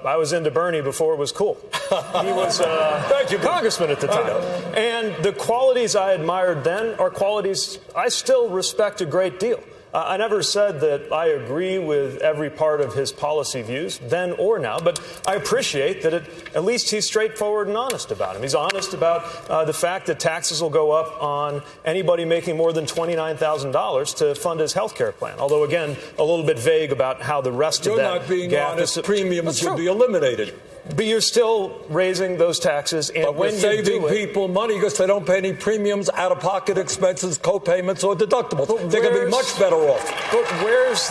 S10: I was into Bernie before it was cool. He was thank you, congressman at the time. And the qualities I admired then are qualities I still respect a great deal. I never said that I agree with every part of his policy views, then or now, but I appreciate that at least he's straightforward and honest about him. He's honest about the fact that taxes will go up on anybody making more than $29,000 to fund his health care plan, although, again, a little bit vague about how the rest of that
S1: You're not being
S10: gap
S1: honest. Premiums would be eliminated.
S10: But you're still raising those taxes, and
S1: but
S10: when
S1: we're saving
S10: you do
S1: people money because they don't pay any premiums, out-of-pocket expenses, co-payments, or deductibles. They're going to be much better off.
S10: But where's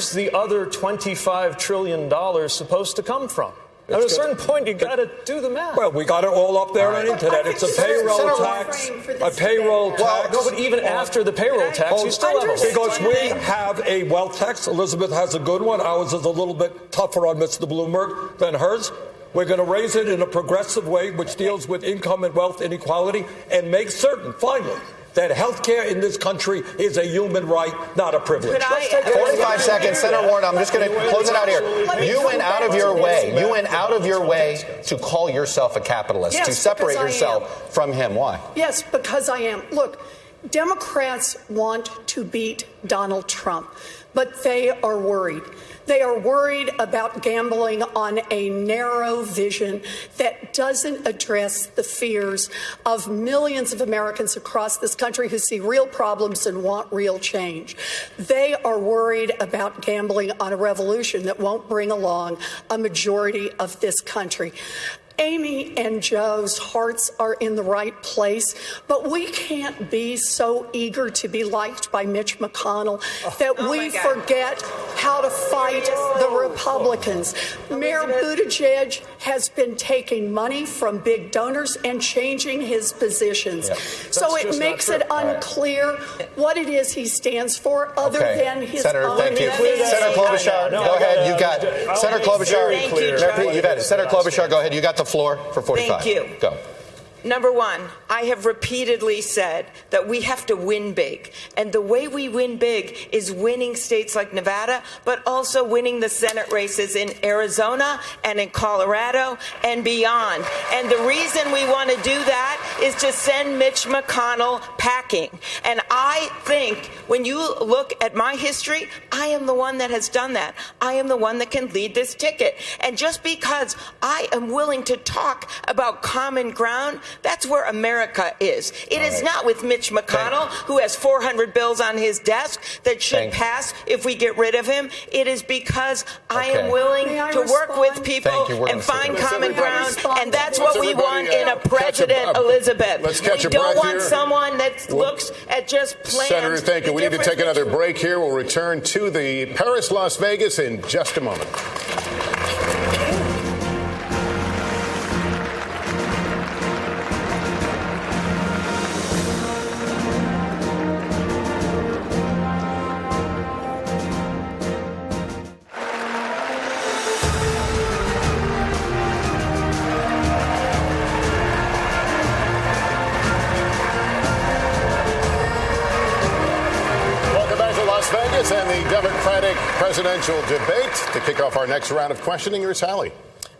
S10: the other $25 trillion supposed to come from? At a certain point, you got to do the math.
S1: Well, we got it all up there on the internet. It's a payroll tax. A payroll tax.
S10: Well, no, but even after the payroll tax, you still have a
S1: because we have a wealth tax. Elizabeth has a good one. Ours is a little bit tougher on Mr. Bloomberg than hers. We're going to raise it in a progressive way, which deals with income and wealth inequality, and make certain, finally, that health care in this country is a human right, not a privilege.
S12: 45 seconds. Senator Warren, I'm just going to close it out here. You went out of your way. You went out of your way to call yourself a capitalist,
S5: yes,
S12: to separate yourself from him. Why?
S5: Yes, because I am. Look, Democrats want to beat Donald Trump, but they are worried. They are worried about gambling on a narrow vision that doesn't address the fears of millions of Americans across this country who see real problems and want real change. They are worried about gambling on a revolution that won't bring along a majority of this country. Amy and Joe's hearts are in the right place, but we can't be so eager to be liked by Mitch McConnell that we forget how to fight the Republicans. Mayor Buttigieg has been taking money from big donors and changing his positions. So it makes it unclear what it is he stands for other than his
S12: Senator,
S5: own.
S12: thank you. Senator Klobuchar, go ahead. You've got Senator Klobuchar. You've had it. Senator Klobuchar, go ahead. You got the floor for 45.
S3: Thank you.
S12: Go.
S3: Number one, I have repeatedly said that we have to win big. And the way we win big is winning states like Nevada, but also winning the Senate races in Arizona and in Colorado and beyond. And the reason we want to do that is to send Mitch McConnell packing. And I think when you look at my history, I am the one that has done that. I am the one that can lead this ticket. And just because I am willing to talk about common ground, that's where America is. It is not with Mitch McConnell, who has 400 bills on his desk that should pass if we get rid of him. It is because I am willing to work with people and find common ground, and that's what we want in a president, Elizabeth. We don't want someone that looks at just plans.
S8: Senator, thank you. We need to take another break here. We'll return to the Paris, Las Vegas in just a moment. And the Democratic presidential debate. To kick off our next round of questioning, here's Hallie.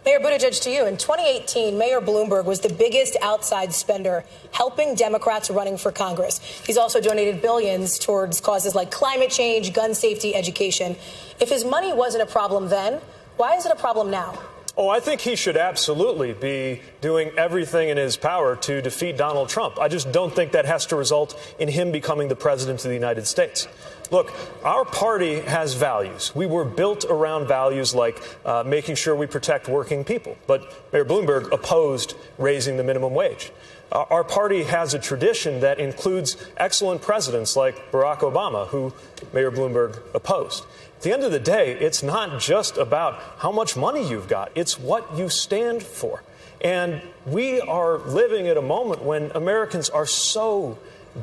S11: Mayor Buttigieg, to you. In 2018, Mayor Bloomberg was the biggest outside spender, helping Democrats running for Congress. He's also donated billions towards causes like climate change, gun safety, education. If his money wasn't a problem then, why is it a problem now?
S10: Oh, I think he should absolutely be doing everything in his power to defeat Donald Trump. I just don't think that has to result in him becoming the president of the United States. Look, our party has values. We were built around values like making sure we protect working people. But Mayor Bloomberg opposed raising the minimum wage. Our party has a tradition that includes excellent presidents like Barack Obama, who Mayor Bloomberg opposed. At the end of the day, it's not just about how much money you've got. It's what you stand for. And we are living at a moment when Americans are so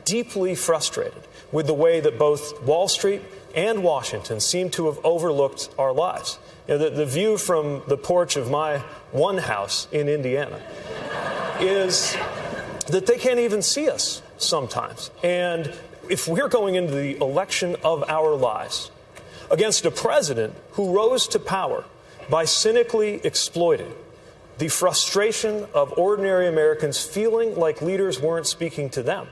S10: deeply frustrated with the way that both Wall Street and Washington seem to have overlooked our lives. You know, the view from the porch of my one house in Indiana is that they can't even see us sometimes. And if we're going into the election of our lives against a president who rose to power by cynically exploiting the frustration of ordinary Americans feeling like leaders weren't speaking to them,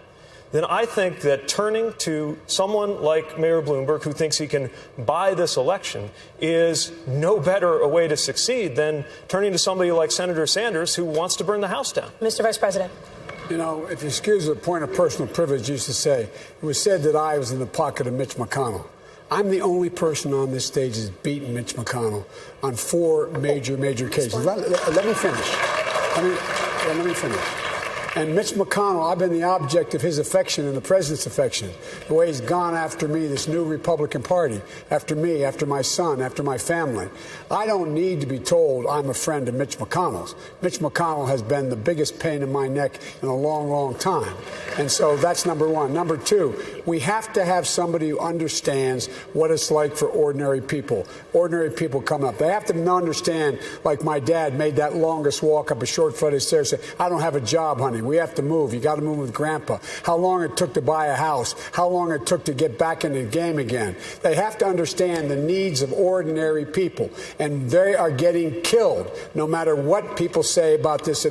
S10: then I think that turning to someone like Mayor Bloomberg, who thinks he can buy this election, is no better a way to succeed than turning to somebody like Senator Sanders, who wants to burn the House down.
S11: Mr. Vice President.
S9: You know, if you excuse the point of personal privilege, used to say, it was said that I was in the pocket of Mitch McConnell. I'm the only person on this stage that's beaten Mitch McConnell on 4 major cases. Let me finish. Let me finish. And Mitch McConnell, I've been the object of his affection and the president's affection. The way he's gone after me, this new Republican Party, after me, after my son, after my family. I don't need to be told I'm a friend of Mitch McConnell's. Mitch McConnell has been the biggest pain in my neck in a long, long time. And so that's number one. Number two, we have to have somebody who understands what it's like for ordinary people. Ordinary people come up. They have to understand, like my dad made that longest walk up a short flight of stairs, say, I don't have a job, honey. We have to move. You got to move with Grandpa. How long it took to buy a house. How long it took to get back into the game again. They have to understand the needs of ordinary people. And they are getting killed, no matter what people say about this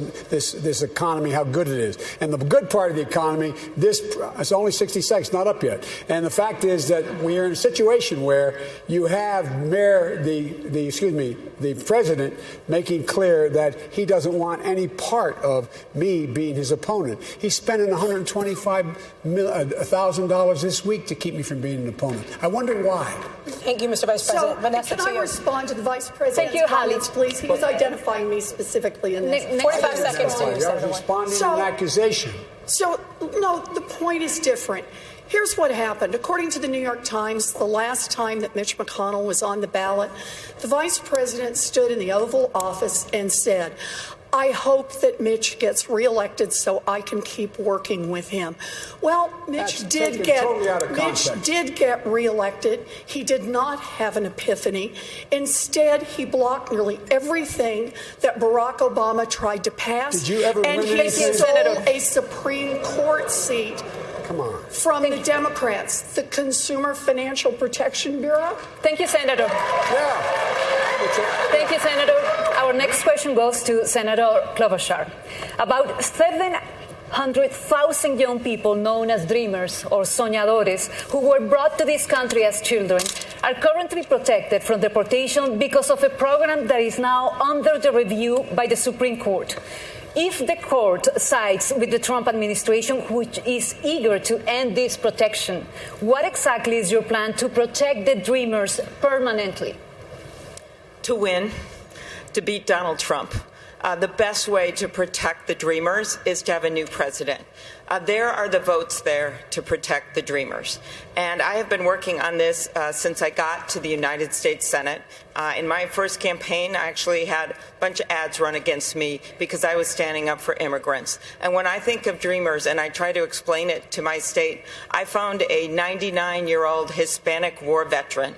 S9: economy, how good it is. And the good part of the economy, it's only 60 seconds, not up yet. And the fact is that we are in a situation where you have the president making clear that he doesn't want any part of me being his opponent. He's spending $125,000 this week to keep me from being an opponent. I wonder why.
S11: Thank you, Mr. Vice President.
S5: So,
S11: Vanessa,
S5: can I respond to the Vice President's
S13: Thank you,
S5: comments, please? He was identifying me specifically in this.
S11: 45 seconds to you,
S9: You're
S11: Senator.
S9: responding to an accusation.
S5: So, no, the point is different. Here's what happened. According to the New York Times, the last time that Mitch McConnell was on the ballot, the Vice President stood in the Oval Office and said, I hope that Mitch gets reelected so I can keep working with him. Well, Mitch did get reelected. He did not have an epiphany. Instead, he blocked nearly everything that Barack Obama tried to pass.
S9: Did you ever
S5: and
S9: win
S5: he
S9: anything?
S5: stole a Supreme Court seat from the Democrats, the Consumer Financial Protection Bureau.
S13: Thank you, Senator. Thank you, Senator. Our next question goes to Senator Klobuchar. About 700,000 young people known as dreamers or soñadores who were brought to this country as children are currently protected from deportation because of a program that is now under the review by the Supreme Court. If the court sides with the Trump administration, which is eager to end this protection, what exactly is your plan to protect the dreamers permanently?
S3: To win, to beat Donald Trump. The best way to protect the dreamers is to have a new president. There are the votes there to protect the dreamers. And I have been working on this since I got to the United States Senate. In my first campaign, I actually had a bunch of ads run against me because I was standing up for immigrants. And when I think of dreamers and I try to explain it to my state, I found a 99-year-old Hispanic war veteran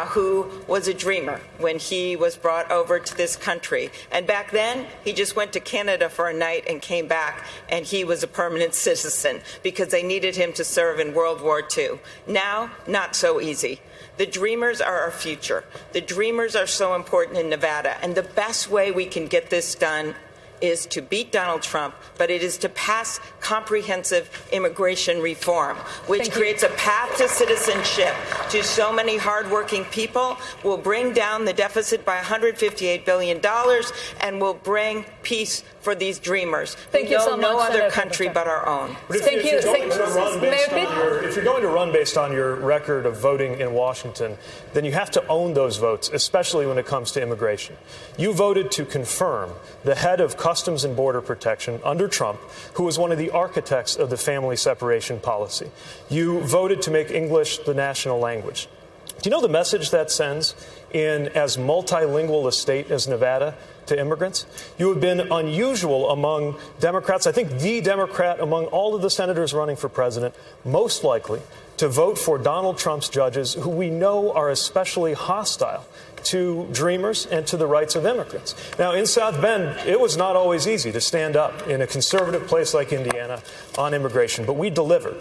S3: who was a dreamer when he was brought over to this country. And back then, he just went to Canada for a night and came back, and he was a permanent citizen because they needed him to serve in World War II. Now, not so easy. The dreamers are our future. The dreamers are so important in Nevada. And the best way we can get this done is to beat Donald Trump, but it is to pass comprehensive immigration reform, which creates a path to citizenship to so many hardworking people, will bring down the deficit by $158 billion, and will bring peace for these dreamers.
S13: Thank you so much,
S3: no other
S13: Senator
S3: country but our own.
S10: But if you're going to run based on your record of voting in Washington, then you have to own those votes, especially when it comes to immigration. You voted to confirm the head of Customs and Border Protection under Trump, who was one of the architects of the family separation policy. You voted to make English the national language. Do you know the message that sends in as multilingual a state as Nevada to immigrants? You have been unusual among Democrats, I think the Democrat among all of the senators running for president, most likely to vote for Donald Trump's judges, who we know are especially hostile to dreamers and to the rights of immigrants. Now, in South Bend, it was not always easy to stand up in a conservative place like Indiana on immigration, but we delivered.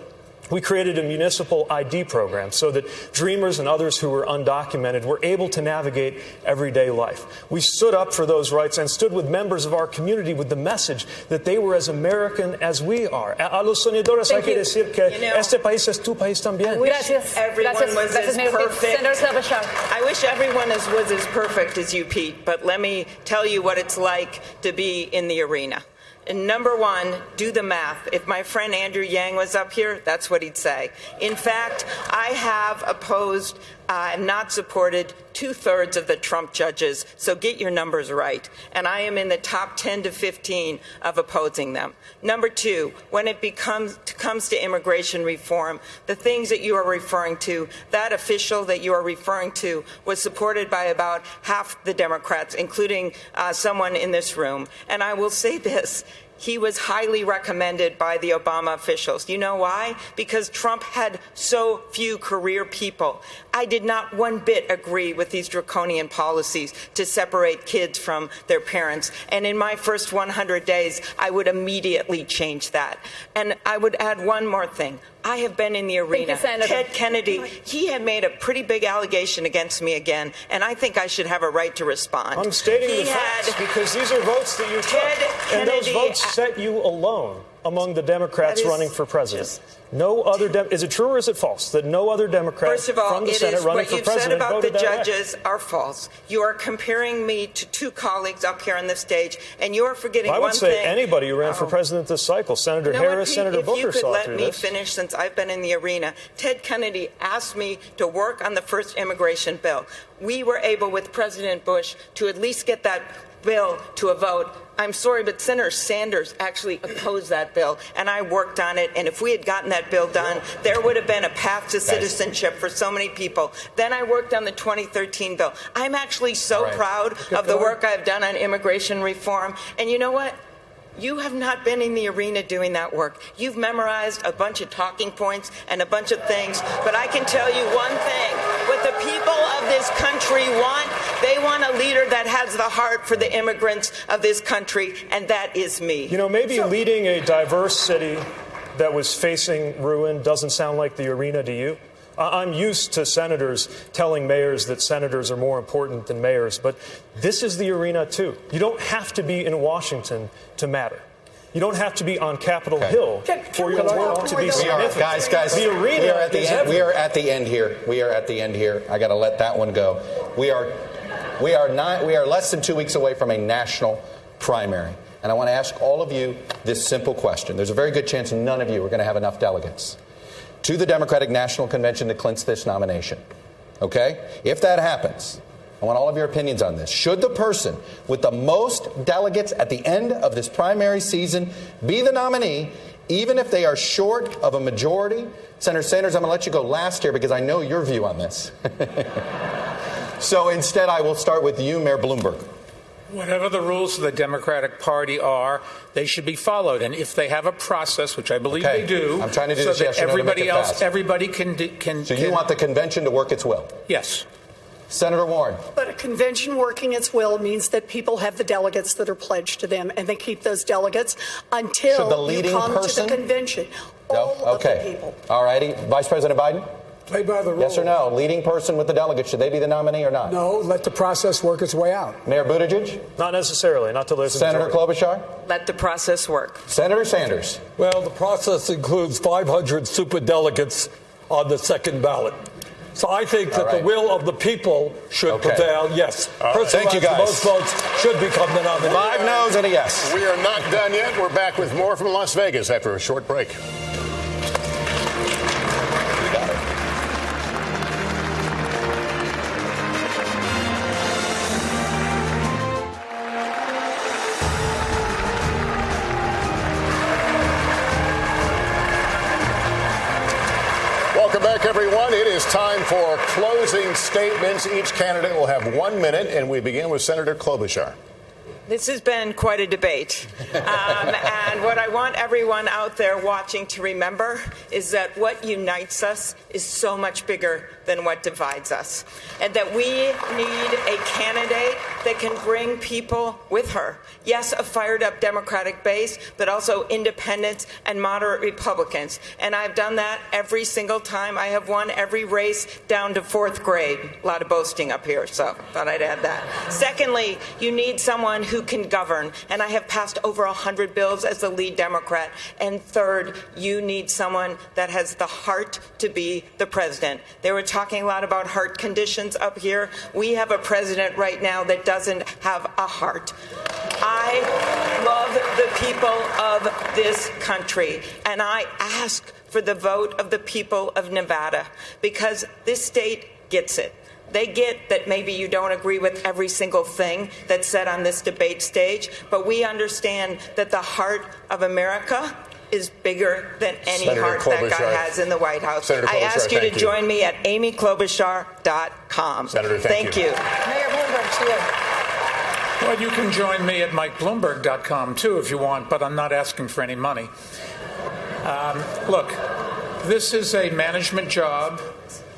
S10: We created a municipal ID program so that dreamers and others who were undocumented were able to navigate everyday life. We stood up for those rights and stood with members of our community with the message that they were as American as we are. A los soñadores hay que decir que este país es tu país también.
S3: I wish everyone was as perfect. I wish everyone was as perfect as you, Pete, but let me tell you what it's like to be in the arena. And number one, do the math. If my friend Andrew Yang was up here, that's what he'd say. In fact, I have opposed and not supported 2/3 of the Trump judges, so get your numbers right. And I am in the top 10 to 15 of opposing them. Number two, when it comes to immigration reform, the things that you are referring to, that official that you are referring to was supported by about half the Democrats, including someone in this room. And I will say this. He was highly recommended by the Obama officials. You know why? Because Trump had so few career people. I did not one bit agree with these draconian policies to separate kids from their parents. And in my first 100 days, I would immediately change that. And I would add one more thing. I have been in the arena. Ted Kennedy, he had made a pretty big allegation against me again, and I think I should have a right to respond.
S10: I'm stating the facts because these are votes that you took, and those votes set you alone among the Democrats running for president. No other is it true or is it false that no other Democrat
S3: First of all,
S10: from the Senate running for president
S3: what you've said about the
S10: voted that way?
S3: judges are false. You are comparing me to two colleagues up here on the stage, and you are forgetting one thing.
S10: I would say anybody who ran for president this cycle, Senator Harris, Senator Booker, saw through this.
S3: If you could let me finish, since I've been in the arena, Ted Kennedy asked me to work on the first immigration bill. We were able, with President Bush, to at least get that bill to a vote. I'm sorry, but Senator Sanders actually opposed that bill, and I worked on it. And if we had gotten that bill done, there would have been a path to citizenship for so many people. Then I worked on the 2013 bill. I'm actually so proud of the work I've done on immigration reform. And you know what? You have not been in the arena doing that work. You've memorized a bunch of talking points and a bunch of things. But I can tell you one thing. What the people of this country want, they want a leader that has the heart for the immigrants of this country, and that is me.
S10: You know, maybe leading a diverse city that was facing ruin doesn't sound like the arena to you. I'm used to senators telling mayors that senators are more important than mayors, but this is the arena, too. You don't have to be in Washington to matter. You don't have to be on Capitol Hill for your work to be significant.
S12: Guys,
S10: the arena
S12: we are at the end here. We are at the end here. I got to let that one go. We are less than 2 weeks away from a national primary. And I want to ask all of you this simple question. There's a very good chance none of you are going to have enough delegates to the Democratic National Convention to clinch this nomination. Okay? If that happens, I want all of your opinions on this. Should the person with the most delegates at the end of this primary season be the nominee, even if they are short of a majority? Senator Sanders, I'm going to let you go last here because I know your view on this. So instead, I will start with you, Mayor Bloomberg.
S6: Whatever the rules of the Democratic Party are, they should be followed. And if they have a process, which I believe they do,
S12: I'm trying to do
S6: so
S12: this
S6: that
S12: yes or no to make it fast.
S6: everybody can.
S12: So you want the convention to work its will?
S6: Yes.
S12: Senator Warren.
S5: But a convention working its will means that people have the delegates that are pledged to them, and they keep those delegates until you come to the convention. All of the people.
S12: All righty. Vice President Biden?
S9: Play by the rules.
S12: Yes or no? Leading person with the delegates, should they be the nominee or not?
S9: No, let the process work its way out.
S12: Mayor Buttigieg?
S10: Not necessarily, not till there's a
S12: Senator Klobuchar?
S3: Let the process work.
S12: Senator Sanders?
S1: Well, the process includes 500 superdelegates on the second ballot. So I think that the will of the people should prevail. Yes. Person who has the most votes should become the nominee.
S12: 5 no's and a yes.
S8: We are not done yet. We're back with more from Las Vegas after a short break. Welcome back, everyone. It is time for closing statements. Each candidate will have 1 minute, and we begin with Senator Klobuchar.
S3: This has been quite a debate. And what I want everyone out there watching to remember is that what unites us is so much bigger than what divides us. And that we need a candidate that can bring people with her. Yes, a fired up Democratic base, but also independents and moderate Republicans. And I've done that every single time. I have won every race down to 4th grade. A lot of boasting up here, so thought I'd add that. Secondly, you need someone who can govern. And I have passed over 100 bills as the lead Democrat. And third, you need someone that has the heart to be the president. They were talking a lot about heart conditions up here. We have a president right now that doesn't have a heart. I love the people of this country, and I ask for the vote of the people of Nevada, because this state gets it. They get that maybe you don't agree with every single thing that's said on this debate stage, but we understand that the heart of America is bigger than any heart that guy has in the White House. I ask you to join me at amyklobuchar.com.
S8: Senator, thank you.
S11: Mayor Bloomberg, to you.
S6: Well, you can join me at MikeBloomberg.com, too, if you want, but I'm not asking for any money. Look, this is a management job,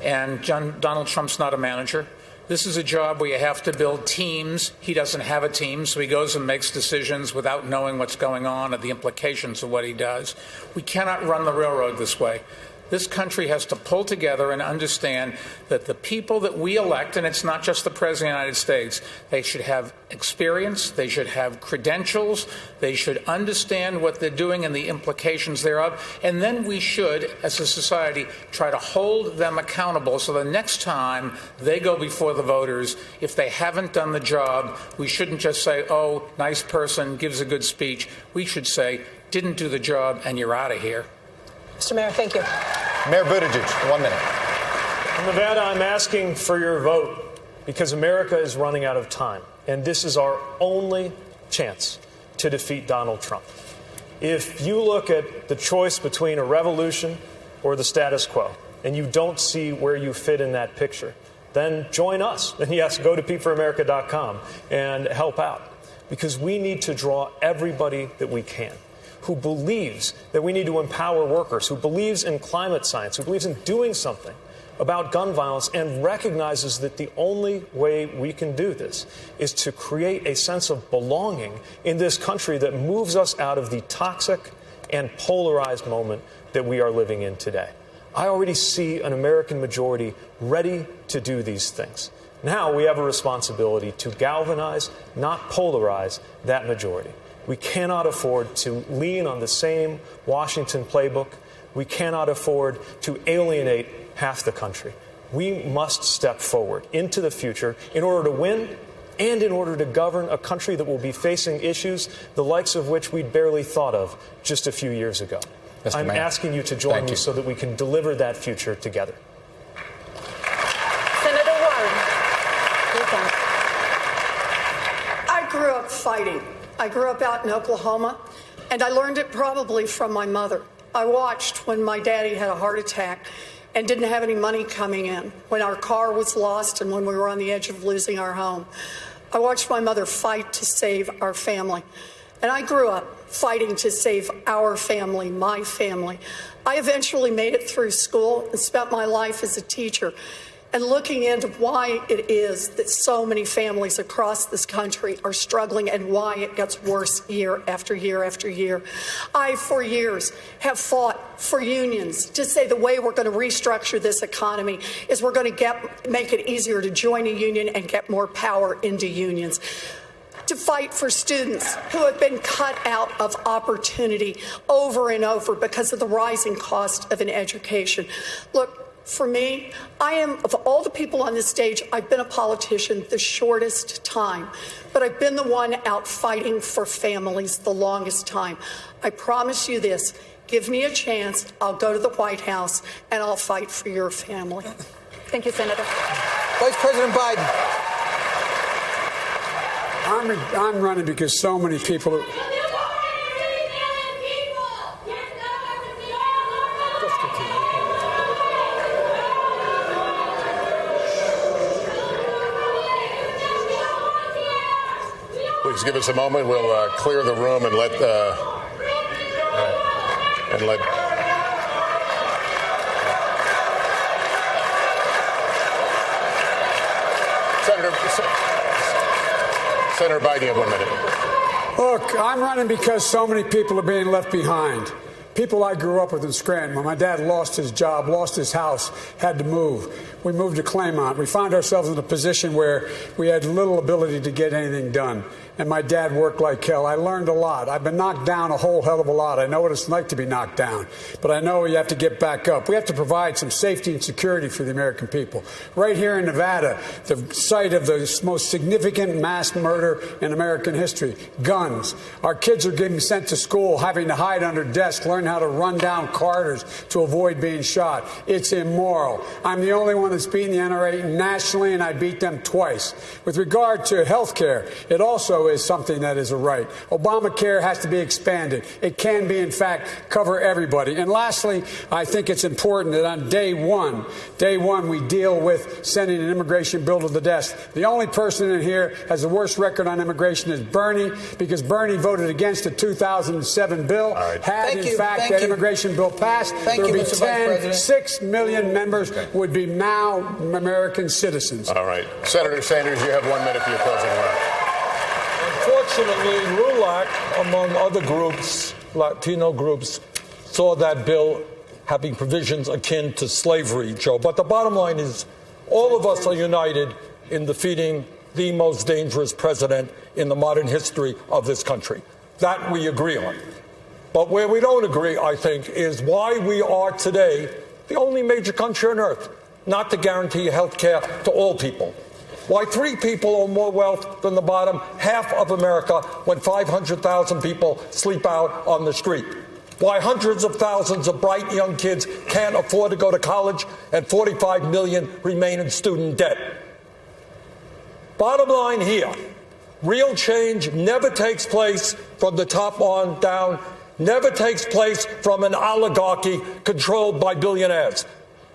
S6: and Donald Trump's not a manager. This is a job where you have to build teams. He doesn't have a team, so he goes and makes decisions without knowing what's going on or the implications of what he does. We cannot run the railroad this way. This country has to pull together and understand that the people that we elect, and it's not just the President of the United States, they should have experience, they should have credentials, they should understand what they're doing and the implications thereof, and then we should, as a society, try to hold them accountable so the next time they go before the voters, if they haven't done the job, we shouldn't just say, oh, nice person, gives a good speech. We should say, didn't do the job, and you're out of here.
S11: Mr. Mayor, thank you.
S12: Mayor Buttigieg, 1 minute.
S10: In Nevada, I'm asking for your vote because America is running out of time, and this is our only chance to defeat Donald Trump. If you look at the choice between a revolution or the status quo, and you don't see where you fit in that picture, then join us. And yes, go to peteforamerica.com and help out, because we need to draw everybody that we can who believes that we need to empower workers, who believes in climate science, who believes in doing something about gun violence, and recognizes that the only way we can do this is to create a sense of belonging in this country that moves us out of the toxic and polarized moment that we are living in today. I already see an American majority ready to do these things. Now we have a responsibility to galvanize, not polarize, that majority. We cannot afford to lean on the same Washington playbook. We cannot afford to alienate half the country. We must step forward into the future in order to win and in order to govern a country that will be facing issues the likes of which we'd barely thought of just a few years ago. I'm asking you to join me so that we can deliver that future together.
S13: Senator Warren.
S5: I grew up fighting. I grew up out in Oklahoma, and I learned it probably from my mother. I watched when my daddy had a heart attack and didn't have any money coming in, when our car was lost and when we were on the edge of losing our home. I watched my mother fight to save our family. And I grew up fighting to save our family, my family. I eventually made it through school and spent my life as a teacher and looking into why it is that so many families across this country are struggling and why it gets worse year after year after year. I, for years, have fought for unions to say the way we're going to restructure this economy is we're going to make it easier to join a union and get more power into unions. To fight for students who have been cut out of opportunity over and over because of the rising cost of an education. Look, for me, I am, of all the people on this stage, I've been a politician the shortest time, but I've been the one out fighting for families the longest time. I promise you this, give me a chance, I'll go to the White House and I'll fight for your family.
S13: Thank you, Senator.
S14: Vice President Biden.
S9: I'm running because so many people.
S8: Please give us a moment. We'll clear the room and let Senator Biden, you have 1 minute.
S9: Look, I'm running because so many people are being left behind. People I grew up with in Scranton. When my dad lost his job, lost his house, had to move. We moved to Claymont. We found ourselves in a position where we had little ability to get anything done. And my dad worked like hell. I learned a lot. I've been knocked down a whole hell of a lot. I know what it's like to be knocked down. But I know you have to get back up. We have to provide some safety and security for the American people. Right here in Nevada, the site of the most significant mass murder in American history, guns. Our kids are getting sent to school, having to hide under desks, learn how to run down corridors to avoid being shot. It's immoral. I'm the only one that's beaten the NRA nationally, and I beat them twice. With regard to health care, it also is something that is a right. Obamacare has to be expanded. It can be, in fact, cover everybody. And lastly, I think it's important that on day one, we deal with sending an immigration bill to the desk. The only person in here has the worst record on immigration is Bernie, because Bernie voted against the 2007 bill.
S8: Right.
S9: Had, in fact, that immigration bill passed, there would be 6 million members would be now American citizens.
S8: All right. Senator Sanders, you have 1 minute for your closing remarks.
S1: Unfortunately, RULAC, among other groups, Latino groups, saw that bill having provisions akin to slavery, Joe. But the bottom line is all of us are united in defeating the most dangerous president in the modern history of this country. That we agree on. But where we don't agree, I think, is why we are today the only major country on earth not to guarantee health care to all people. Why 3 people own more wealth than the bottom half of America when 500,000 people sleep out on the street. Why hundreds of thousands of bright young kids can't afford to go to college and 45 million remain in student debt. Bottom line here, real change never takes place from the top on down, never takes place from an oligarchy controlled by billionaires.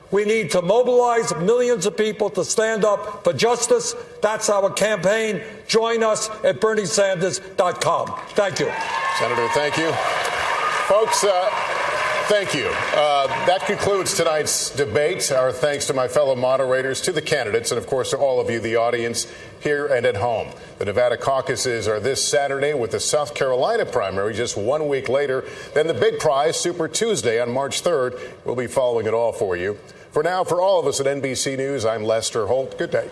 S1: We need to mobilize millions of people to stand up for justice. That's our campaign. Join us at BernieSanders.com. Thank you.
S8: Senator, thank you. Folks, thank you. That concludes tonight's debate. Our thanks to my fellow moderators, to the candidates, and of course to all of you, the audience here and at home. The Nevada caucuses are this Saturday with the South Carolina primary just 1 week later. Then the big prize, Super Tuesday on March 3rd. We'll be following it all for you. For now, for all of us at NBC News, I'm Lester Holt. Good day.